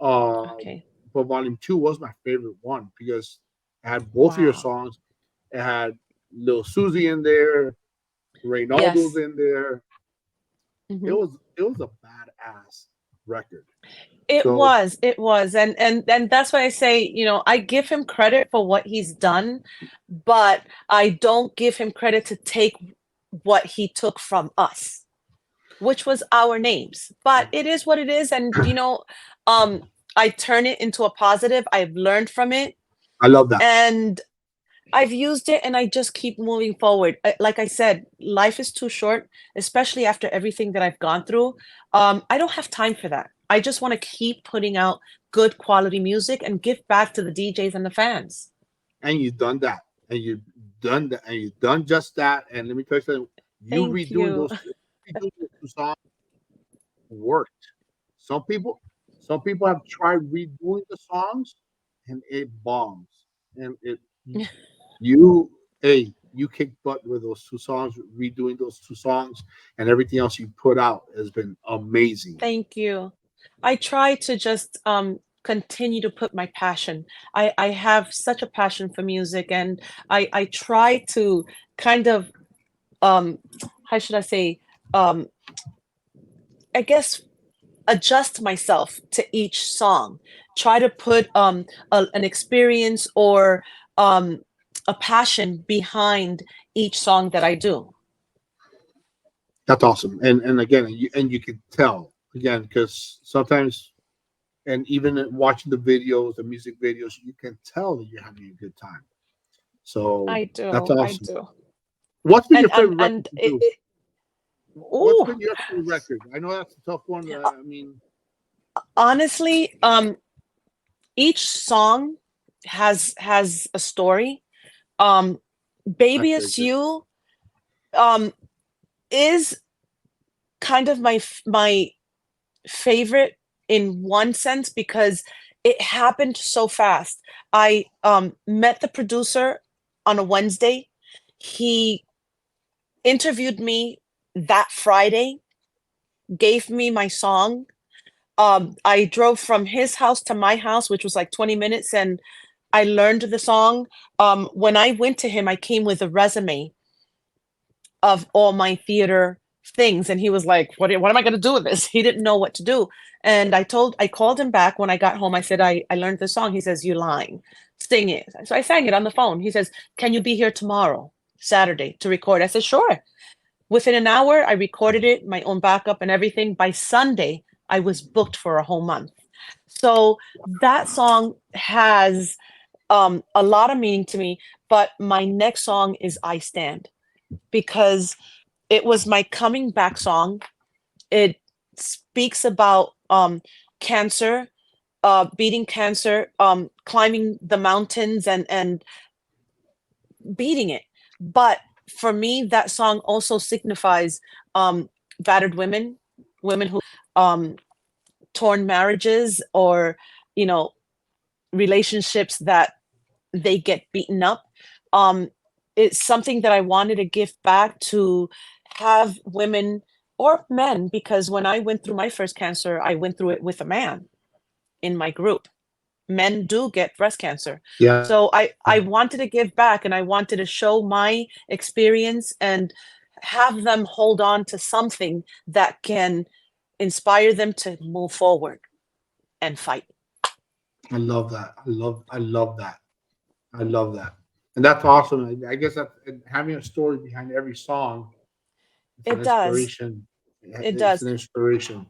Uh, okay. but volume two was my favorite one because It had both of your Wow. songs. It had Lil Susie in there, Reynaldo's Yes. in there. It Mhm. was it was a badass record. It So was, it was, and that's why I say, I give him credit for what he's done, but I don't give him credit to take what he took from us, which was our names. But it is what it is, and um, I turn it into a positive. I've learned from it, I love that. and I've used it, and I just keep moving forward. Like I said, life is too short, especially after everything that I've gone through. I don't have time for that. I just want to keep putting out good quality music and give back to the DJs and the fans. And you've done that. And you've done that. And you've done just that. And let me tell you something. You Thank you. redoing those two songs worked. Some people, some people have tried redoing the songs, and it bombs. And you, hey, you kicked butt with those two songs, redoing those two songs, and everything else you put out has been amazing. Thank you. I try to just continue to put my passion. I have such a passion for music, and I try to kind of um how should I say, um I guess adjust myself to each song. Try to put an experience or a passion behind each song that I do. That's awesome. And again, and you can tell again because sometimes, and even watching the videos, the music videos, you can tell that you're having a good time. So I that's do. I awesome. do. What's been And your and favorite record and to it, do? it What's ooh, been your favorite record? I know that's a tough one. I mean, honestly, each song has a story. Um, that's Baby very It's good. You um is kind of my favorite in one sense because it happened so fast. I met the producer on a Wednesday. He interviewed me that Friday, gave me my song. I drove from his house to my house, which was like 20 minutes, and I learned the song. When I went to him, I came with a resume of all my theater things, and he was like, what am I going to do with this? He didn't know what to do. And I called him back when I got home. I said, I learned the song. He says, you lying, sing it. So I sang it on the phone. He says, can you be here tomorrow, Saturday, to record? I said, sure. Within an hour, I recorded it, my own backup and everything. By Sunday, I was booked for a whole month. So that song has a lot of meaning to me. But my next song is I Stand, because it was my coming back song. It speaks about cancer, beating cancer, climbing the mountains, and beating it. But for me, that song also signifies battered women, women who um, torn marriages, or you know relationships that they get beaten up. Um, it's something that I wanted to give back to have women or men, because when I went through my first cancer, I went through it with a man in my group. Men do get breast cancer. Yeah, So I wanted to give back, and I wanted to show my experience and have them hold on to something that can inspire them to move forward and fight. I love that. I love that. I love that. And that's awesome. I guess that having a story behind every song, it's an It does. inspiration. It It's does. an inspiration. Because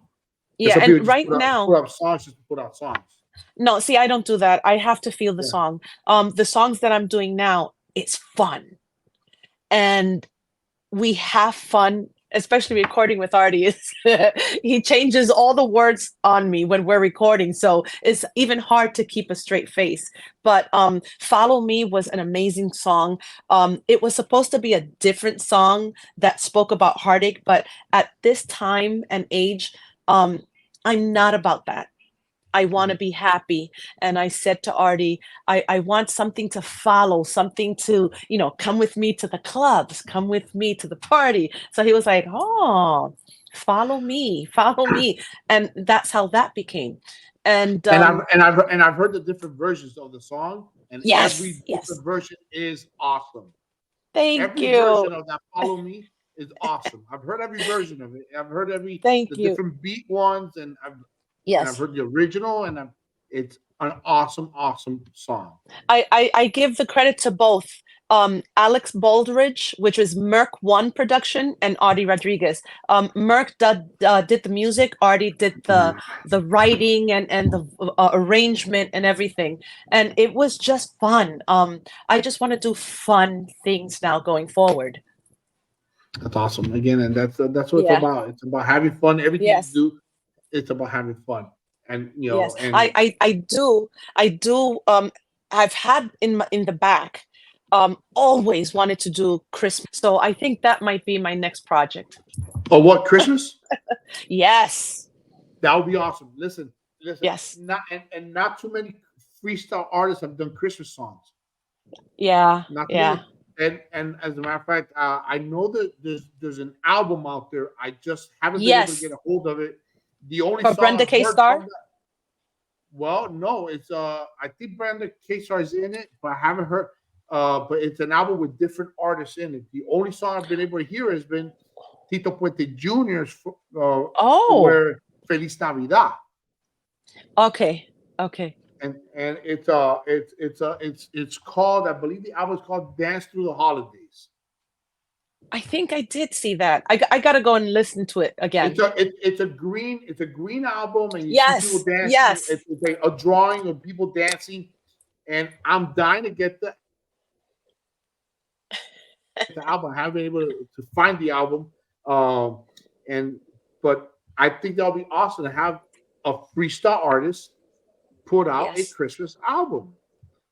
Yeah, some and people just right put now, out songs just to put out songs. no, see, I don't do that. I have to feel the Yeah. song. The songs that I'm doing now, it's fun. And we have fun, especially recording with artists. He changes all the words on me when we're recording, so it's even hard to keep a straight face. But Follow Me was an amazing song. It was supposed to be a different song that spoke about heartache, but at this time and age, um, I'm not about that. I want to be happy. And I said to Artie, I want something to follow, something to, come with me to the clubs, come with me to the party. So he was like, oh, follow me, follow me. And that's how that became. And And I've heard the different versions of the song, and every Yes, yes. different version is awesome. Thank Every you. version of that "Follow Me" is awesome. I've heard every version of it. I've heard every the Thank you. different beat ones, and I've Yes. heard the original, and it's an awesome, awesome song. I give the credit to both Alex Baldridge, which was Merc One production, and Artie Rodriguez. Merc did the music, Artie did the writing and the arrangement and everything, and it was just fun. I just want to do fun things now going forward. That's awesome. Again, and that's what it's Yeah. about. It's about having fun. Everything you Yes. do, it's about having fun, and Yes. and I do I've had in the back always wanted to do Christmas. So I think that might be my next project. oh, what Christmas? Yes. That would be awesome. Listen, Yes. not and not too many freestyle artists have done Christmas songs. Yeah. Not too Yeah. many. And as a matter of fact, I know that there's an album out there. I just haven't been able to get Yes. a hold of it. The only For song Brenda I've K. heard from Star? that, well, no, it's I think Brandon Kesar is in it, but I haven't heard. But it's an album with different artists in it. The only song I've been able to hear has been Tito Puente Jr.'s Oh, where Feliz Navidad. okay. Okay. And it's called, I believe the album is called Dance Through the Holidays. I think I did see that. I gotta go and listen to it again. It's a green album, and you see people Yes. dancing. Yes. It's like a drawing of people dancing, and I'm dying to get the album. I haven't been able to find the album, um, and but I think that'll be awesome to have a freestyle artist put out a Yes. Christmas album.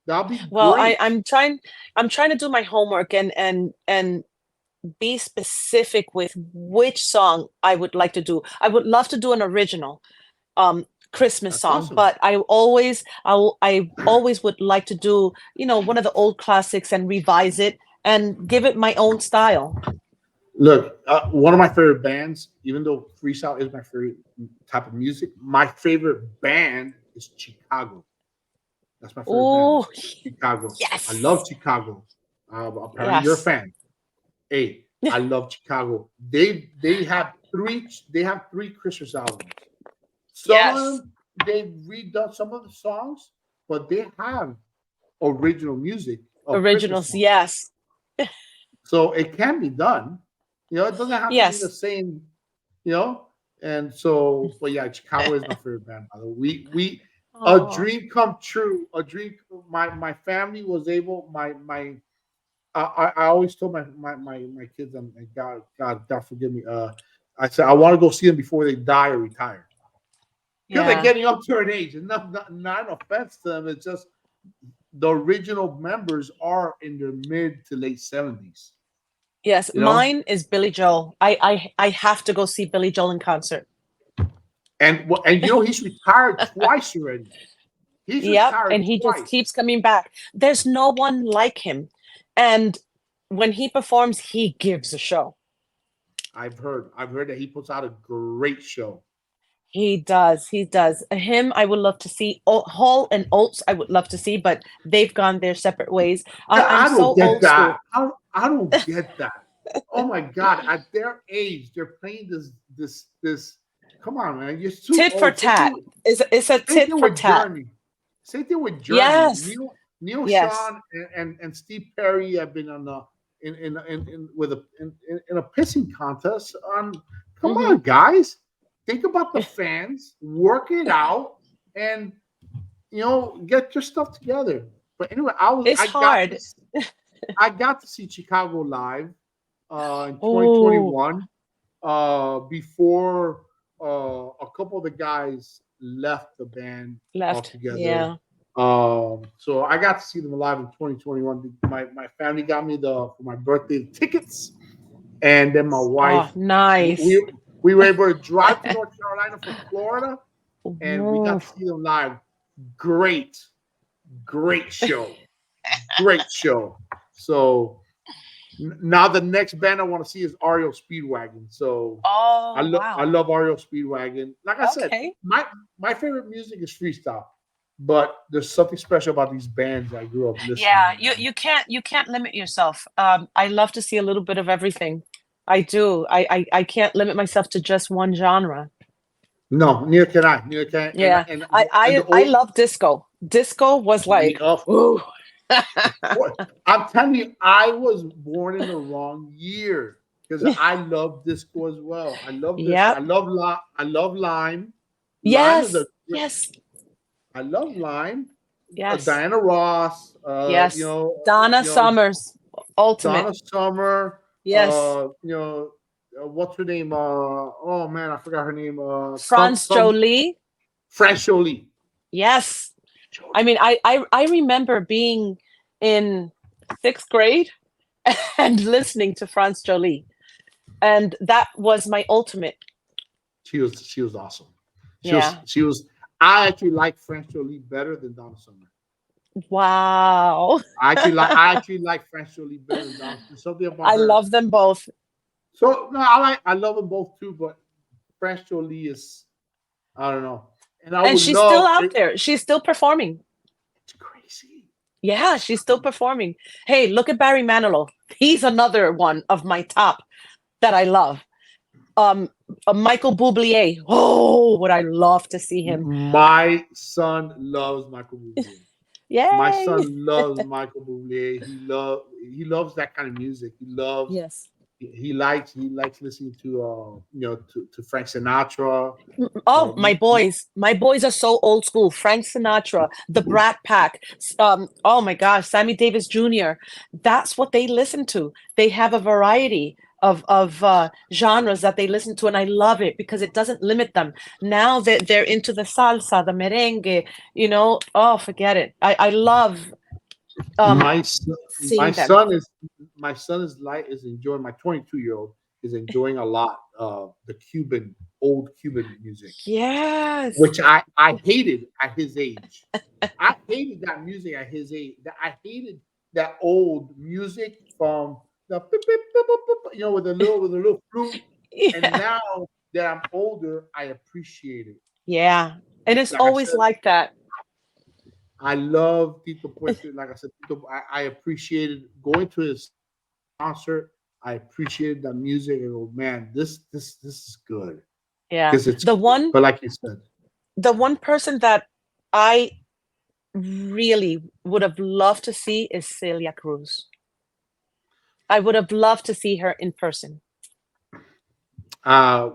That'll be Well, great. I'm trying to do my homework and be specific with which song I would like to do. I would love to do an original Christmas That's song, awesome. but I always would like to do, one of the old classics and revise it and give it my own style. Look, one of my favorite bands, even though freestyle is my favorite type of music, my favorite band is Chicago. That's my favorite band, Oh, Chicago. I love yes. Chicago. Apparently, you're a Yes. fan. Hey, I love Chicago. They have three Christmas albums. Some of Yes. them they've redone some of the songs, but they have original music of Christmas Originals. songs. Yes. So it can be done. It doesn't have to be the Yes. same, you know. And so, but yeah, Chicago is my favorite band. By the way, we a Oh, dream come true. A dream. My family was able. I always told my kids, and God forgive me. I said I want to go see them before they die or retire because they're yeah. getting up to an age. And not an offense to them. It's just the original members are in their mid to late 70s. Yes. You know, Mine is Billy Joel. I have to go see Billy Joel in concert. and he's retired twice already. He's Yep. retired And he just twice. keeps coming back. There's no one like him. And when he performs, he gives a show. I've heard that he puts out a great show. He does. He does. Him, I would love to see. Hall and Oates, I would love to see, but they've gone their separate ways. I'm I don't so get old that. school. I don't get that. Oh my God! At their age, they're playing this. Come on, man! You're too Tit for old. tat. It's a Same tit thing for with tat. Journey. Same thing with Journey. Yes. Neil Yes. Sean and Steve Perry have been on the in with a in a pissing contest. Come Hmm. on, guys! Think about the fans. Work it out, and get your stuff together. But anyway, It's hard. I got to see Chicago live in Oh, 2021 before a couple of the guys left the band left. altogether. Yeah. So I got to see them live in 2021. My family got me the for my birthday tickets, and then my Oh, wife nice. we were able to drive to North Carolina from Florida, and we got Ooh, to see them live. Great, great show, great show. So now the next band I want to see is REO Speedwagon. So I oh, wow. love REO Speedwagon. Like I said, Okay. my favorite music is freestyle, but there's something special about these bands I grew up listening Yeah, to, you man. you can't limit yourself. I love to see a little bit of everything. I do. I can't limit myself to just one genre. No, neither can I. Neither can I. Yeah, And the I old love disco. Disco was me like, of ooh. course. I'm telling you, I was born in the wrong year because I love disco as well. I love disco. Yep. I love Lime. Lime is a Yes. great. Yes. I love Lime. Yes. Diana Ross. Yes. Donna Summers, ultimate. Donna Summer. Yes. What's her name? Oh man, I forgot her name. Franz Jolie. French Jolie. Yes. I Jolie. mean, I remember being in sixth grade and listening to Franz Jolie, and that was my ultimate. She was awesome. She was Yeah. she was. I actually like French Jolie better than Donna Summer. Wow. I actually like French Jolie better than Donna. There's something about I her. love them both. So no, I love them both too, but French Jolie is, I don't know. And I And would she's still love out it. there. She's still performing. It's crazy. Yeah, It's she's still crazy. performing. Hey, look at Barry Manilow. He's another one of my top that I love. Um, Michael Bublé. Oh, would I love to see him. My son loves Michael Bublé. My Yay. son loves Michael Bublé. He loves that kind of music. Yes. He likes listening to to Frank Sinatra. Oh, Uh, my boys are so old school. Frank Sinatra, the Brat Pack. Oh my gosh, Sammy Davis Jr. That's what they listen to. They have a variety of genres that they listen to, and I love it because it doesn't limit them. Now that they're into the salsa, the merengue, oh, forget it. I love um my son, my seeing them. son is my son is enjoying. My 22-year-old is enjoying a lot of the old Cuban music, Yes. which I hated at his age. I hated that music at his age. I hated that old music from the beep, beep, beep, beep, beep, with a little flute. And Yeah. now that I'm older, I appreciate it. Yeah. And it's Like I always said, like that. I love Tito Puente. Like I said, Tito, I appreciated going to his concert. I appreciated that music. And go, man, this is good Yeah. because it's The good. one But like you said, the one person that I really would have loved to see is Celia Cruz. I would have loved to see her in person. I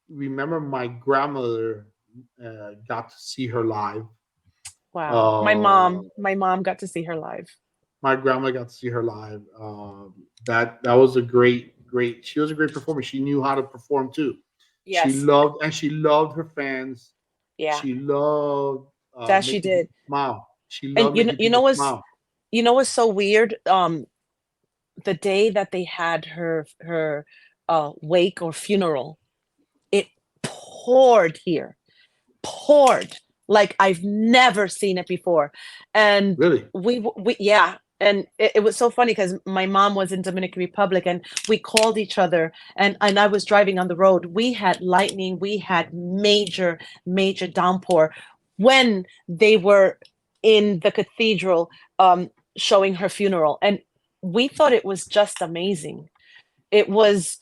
remember my grandmother got to see her live. Wow. Uh, My mom got to see her live. my grandma got to see her live. That was a great. She was a great performer. She knew how to perform too. Yes. She loved her fans. Yeah, She loved that she making did. people smile. She And loved making you people know what's smile. you know what's so weird? The day that they had her wake or funeral, it poured here. Poured like I've never seen it before. And Really, we yeah, and it was so funny because my mom was in Dominican Republic and we called each other and I was driving on the road. We had lightning, we had major downpour when they were in the cathedral showing her funeral. And we thought it was just amazing. It was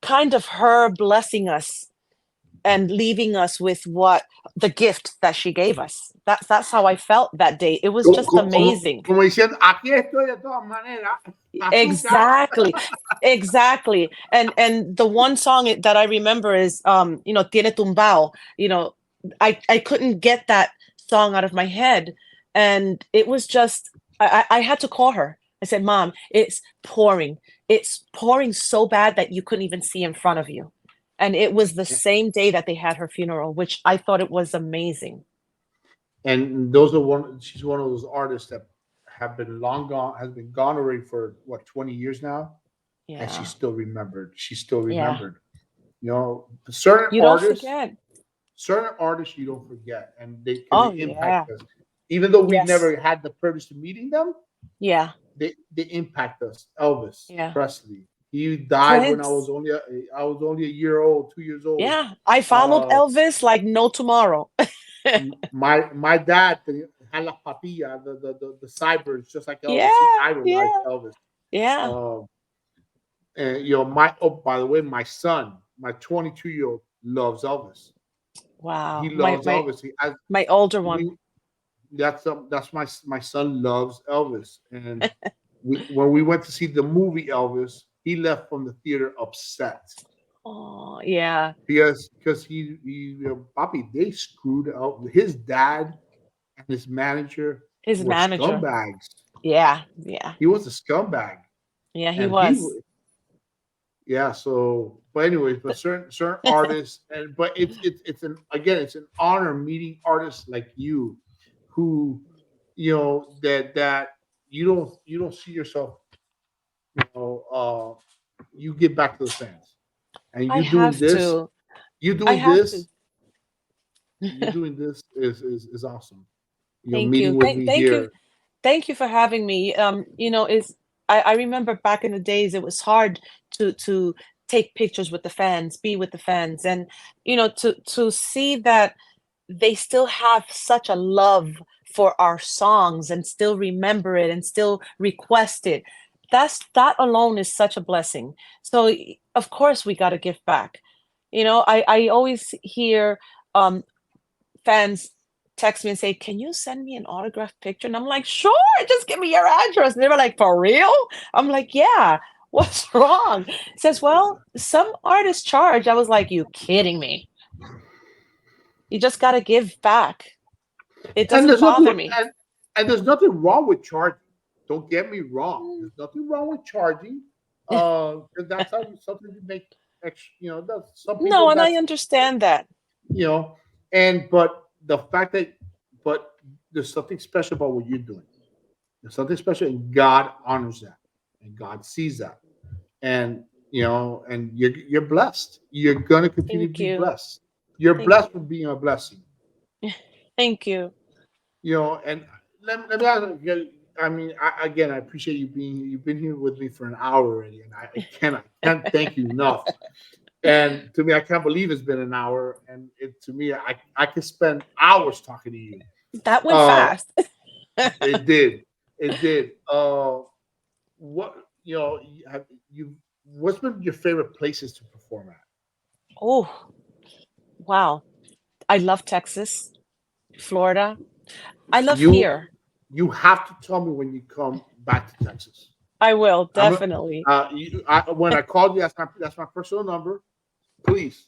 kind of her blessing us and leaving us with what the gift that she gave us. That's how I felt that day. It was just amazing. como diciendo, aquí estoy de todas maneras. Azúcar. Exactly. Exactly. And the one song that I remember is Tiene Tumbao. I couldn't get that song out of my head. And it was just I had to call her. I said, Mom, it's pouring. It's pouring so bad that you couldn't even see in front of you. And it was the same day that they had her funeral, which I thought it was amazing. And those are one. She's one of those artists that have been long gone, has been gone already for what 20 years now, and she's Yeah. still remembered. She's still Yeah. remembered. Certain You don't artists, forget. you don't forget, and they because Oh they yeah. impact us. Even though we Yes. never had the privilege of meeting them, Yeah. they impact us. Elvis Yeah. Presley. He died when Prince. I was only a year old, 2 years old. Yeah. I followed Uh, Elvis like no tomorrow. My dad had la papilla, the sideburns, just like Elvis. He Yeah, idolized yeah, Elvis. yeah. Um, and my oh, by the way, my son, my 22-year old, loves Elvis. He Wow. My loves my Elvis. my older one. We that's my son loves Elvis, and when we went to see the movie Elvis, he left from the theater upset Oh, yeah. because Bobby, they screwed up. His dad and his manager His were manager. scumbags. Yeah, yeah. He was a scumbag, Yeah, he and was. yeah. So, but anyways, but certain artists, and but it's an again, it's an honor meeting artists like you, who, that you don't see yourself, you give back to the fans, and I have to. you I doing have to. this, you doing this is awesome. Thank you. Meeting with me here. Thank you for having me. Is I remember back in the days it was hard to take pictures with the fans, be with the fans, and to see that they still have such a love for our songs and still remember it and still request it. That alone is such a blessing. So of course we got to give back. I always hear um fans text me and say, "Can you send me an autographed picture?" And I'm like, "Sure, just give me your address." And they were like, "For real?" I'm like, "Yeah." What's wrong? It says, "Well, some artists charge." I was like, "You kidding me?" You just got to give back. It And doesn't bother me. there's nothing wrong with charging. Don't get me wrong. Mm, There's nothing wrong with charging. 'Cause that's how something you make extra. That's some no, people. and I That's understand that. you know, and but the fact that but there's something special about what you're doing. There's something special, and God honors that, and God sees that, and and you're blessed. You're gonna continue to Thank be you. blessed. You're Thank blessed you. for being a blessing. Thank you. And let me ask you, I mean, again, I appreciate you being here. You've been here with me for an hour already, and I can't thank you enough. And to me, I can't believe it's been an hour. And to me, I could spend hours talking to you. That went Uh, fast. it did, it did. What have you? What's been your favorite places to perform at? Oh, wow. I love Texas, Florida. I love You here. you have to tell me when you come back to Texas. I will I'm definitely. when I called you, that's my personal number. Please,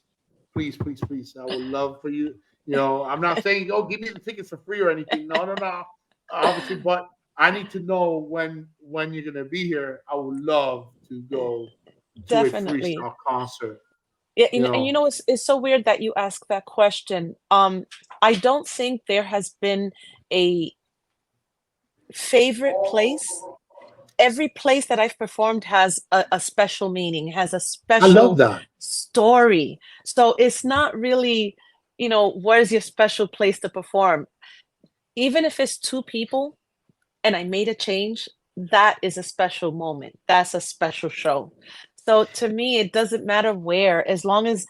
please, please, please. I would love for you. I'm not saying, oh, give me the tickets for free or anything. No, no, no. Obviously, but I need to know when you're gonna be here. I would love to go to a Definitely. freestyle concert. Yeah, You and know, it's so weird that you ask that question. I don't think there has been a favorite place. Every place that I've performed has a special meaning, has a I love special that. story. So it's not really, where's your special place to perform? Even if it's two people and I made a change, that is a special moment. That's a special show. So to me, it doesn't matter where, as long as,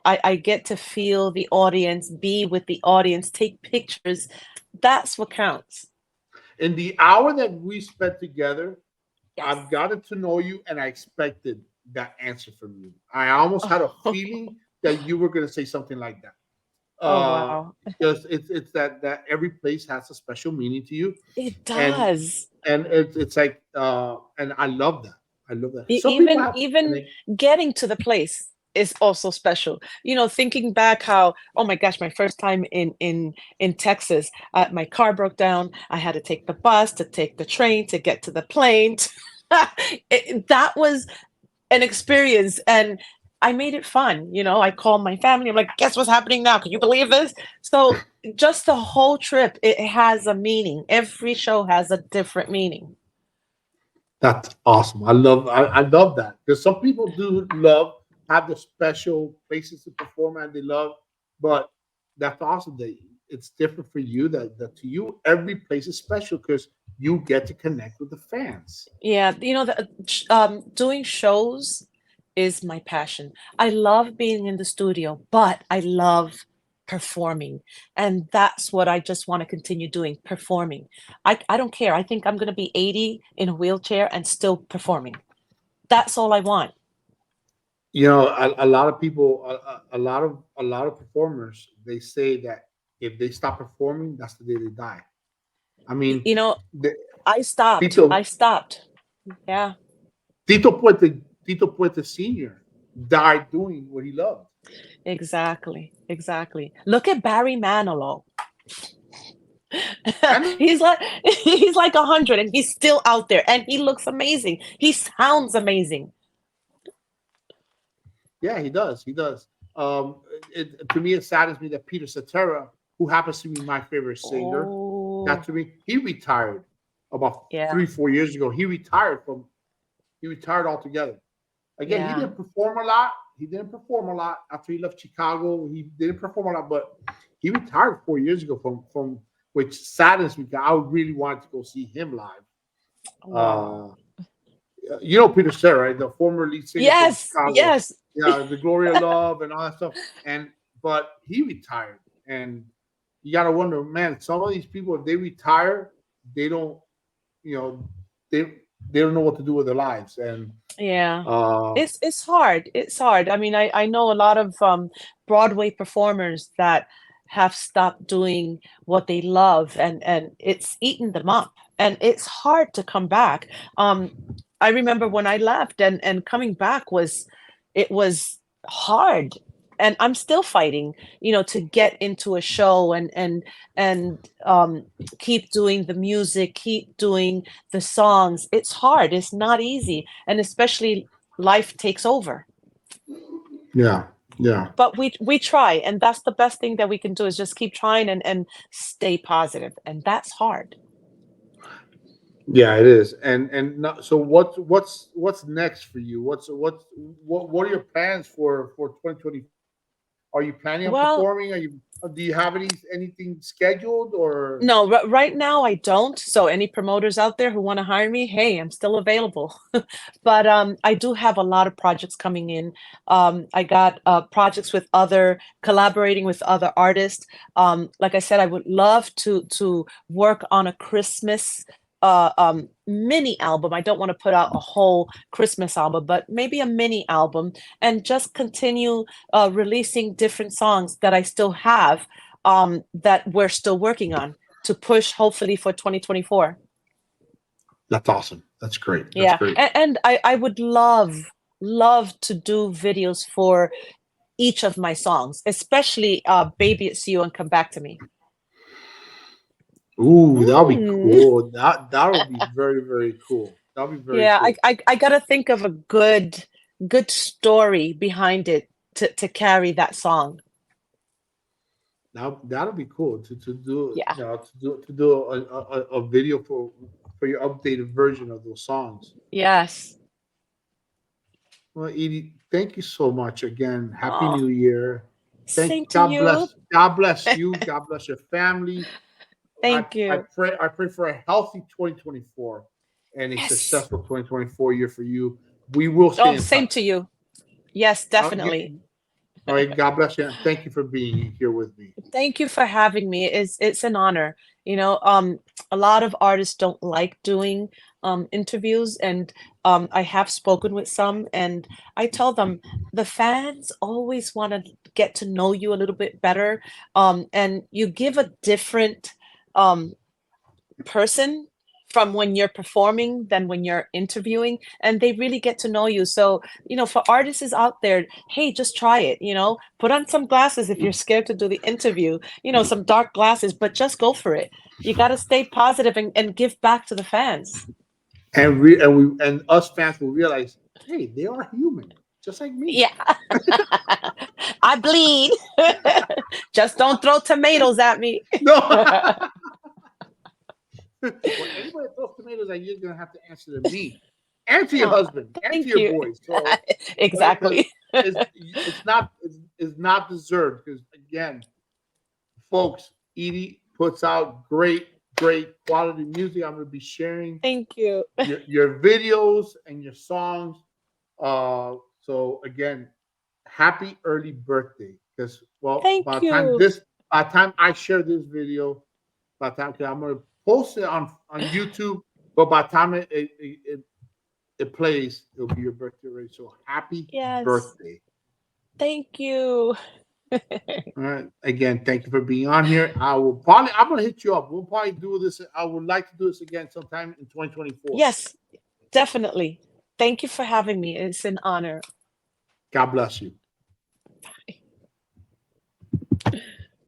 I get to feel the audience, be with the audience, take pictures. That's what counts. In the hour that we spent together, Yes. I've gotten to know you, and I expected that answer from you. I almost had a Oh, feeling that you were going to say something like that. oh uh wow. because it's that every place has a special meaning to you, It and does. it's like, and I love that. I love that. E- Some people even have, and even getting to the place is also special. Thinking back how, oh my gosh, my first time in Texas, my car broke down. I had to take the bus, to take the train, to get to the plane. That was an experience, and I made it fun. I called my family. I'm like, guess what's happening now? Can you believe this? So just the whole trip, it has a meaning. Every show has a different meaning. that's awesome. I love that, because some people do love, have the special places to perform and they love, but that's awesome that it's different for you, that to you every place is special because you get to connect with the fans. Yeah, doing shows is my passion. I love being in the studio, but I love performing. And that's what I just want to continue doing, performing. I don't care. I think I'm going to be 80 in a wheelchair and still performing. That's all I want. A lot of people, a lot of performers, they say that if they stop performing, that's the day they die. I mean, You know, the, I stopped. I Tito stopped. Yeah, Tito Puente Senior died doing what he loved. exactly. Exactly. Look at Barry Manilow. I know. He's like 100 and he's still out there and he looks amazing. He sounds amazing. Yeah, he does. He does. Um, to me, it saddens me that Peter Cetera, who happens to be my favorite singer, that Oh, to me, he retired about yeah, 3, 4 years ago. He retired altogether. Again, he yeah, didn't perform a lot. He didn't perform a lot after he left Chicago. He didn't perform a lot, but he retired 4 years ago from which saddens me. I really wanted to go see him live. wow. Uh, you know Peter Cetera, right? The former lead singer from Yes, Chicago. yes. Yeah, the Gloria Love and all that stuff. And but he retired, and you gotta wonder, man. Some of these people, if they retire, they don't, you know, they they don't know what to do with their lives. And Yeah. uh, It's hard. It's hard. I mean, I know a lot of Broadway performers that have stopped doing what they love and it's eaten them up and it's hard to come back. Um I remember when I left and coming back was it was hard. And I'm still fighting, to get into a show and keep doing the music, keep doing the songs. It's hard. It's not easy. And especially life takes over. yeah, yeah, But we try, and that's the best thing that we can do is just keep trying and stay positive. And that's hard. yeah, it is. So what's next for you? What are your plans for 2024? Are you planning on Well, performing? Do you have anything scheduled or? no, right now I don't. So any promoters out there who want to hire me, hey, I'm still available. But I do have a lot of projects coming in. I got projects with other collaborating with other artists. Like I said, I would love to work on a Christmas mini album. I don't want to put out a whole Christmas album, but maybe a mini album and just continue releasing different songs that I still have that we're still working on to push hopefully for 2024. That's awesome. That's great. That's Yeah. great. And I would love to do videos for each of my songs, especially Baby It's You and Come Back to Me. Ooh, that'll be Mm. cool. That'll be very, very cool. That'll be very Yeah, cool. I gotta think of a good story behind it to carry that song. That'll be cool to do. Yeah. To do a video for your updated version of those songs. Yes. Well, Edie, thank you so much again. Happy Oh, New Year. Thank same to God you. bless. God bless you. God bless your family. I Thank I you. pray for a healthy 2024 and a Yes. successful 2024 year for you. We will stay Oh, in same touch. to you. Yes, Yeah, definitely. all right. God bless you. And thank you for being here with me. Thank you for having me. It's an honor. A lot of artists don't like doing interviews, and I have spoken with some, and I tell them the fans always want to get to know you a little bit better, and you give a different um, person from when you're performing than when you're interviewing, and they really get to know you. So for artists out there, hey, just try it. Put on some glasses if you're scared to do the interview, some dark glasses, but just go for it. You got to stay positive and give back to the fans. And us fans will realize, hey, they are human, just like me. Yeah. I bleed. Just don't throw tomatoes at me. No. Well, anybody that throws tomatoes at you is gonna have to answer to me, and to your Oh, husband, and to thank your you. boys. So, because Exactly. it's not deserved. Because again, folks, Edie puts out great quality music. I'm gonna be sharing Thank you. your videos and your songs. So again, happy early birthday. Because well, Thank you. by the time I share this video, by the time 'cause I'm gonna post it on YouTube, but by the time it plays, it'll be your birthday already. So happy Yes. birthday! Thank you. All right. Again, thank you for being on here. I'm gonna hit you up. We'll probably do this. I would like to do this again sometime in 2024. Yes, definitely. Thank you for having me. It's an honor. God bless you.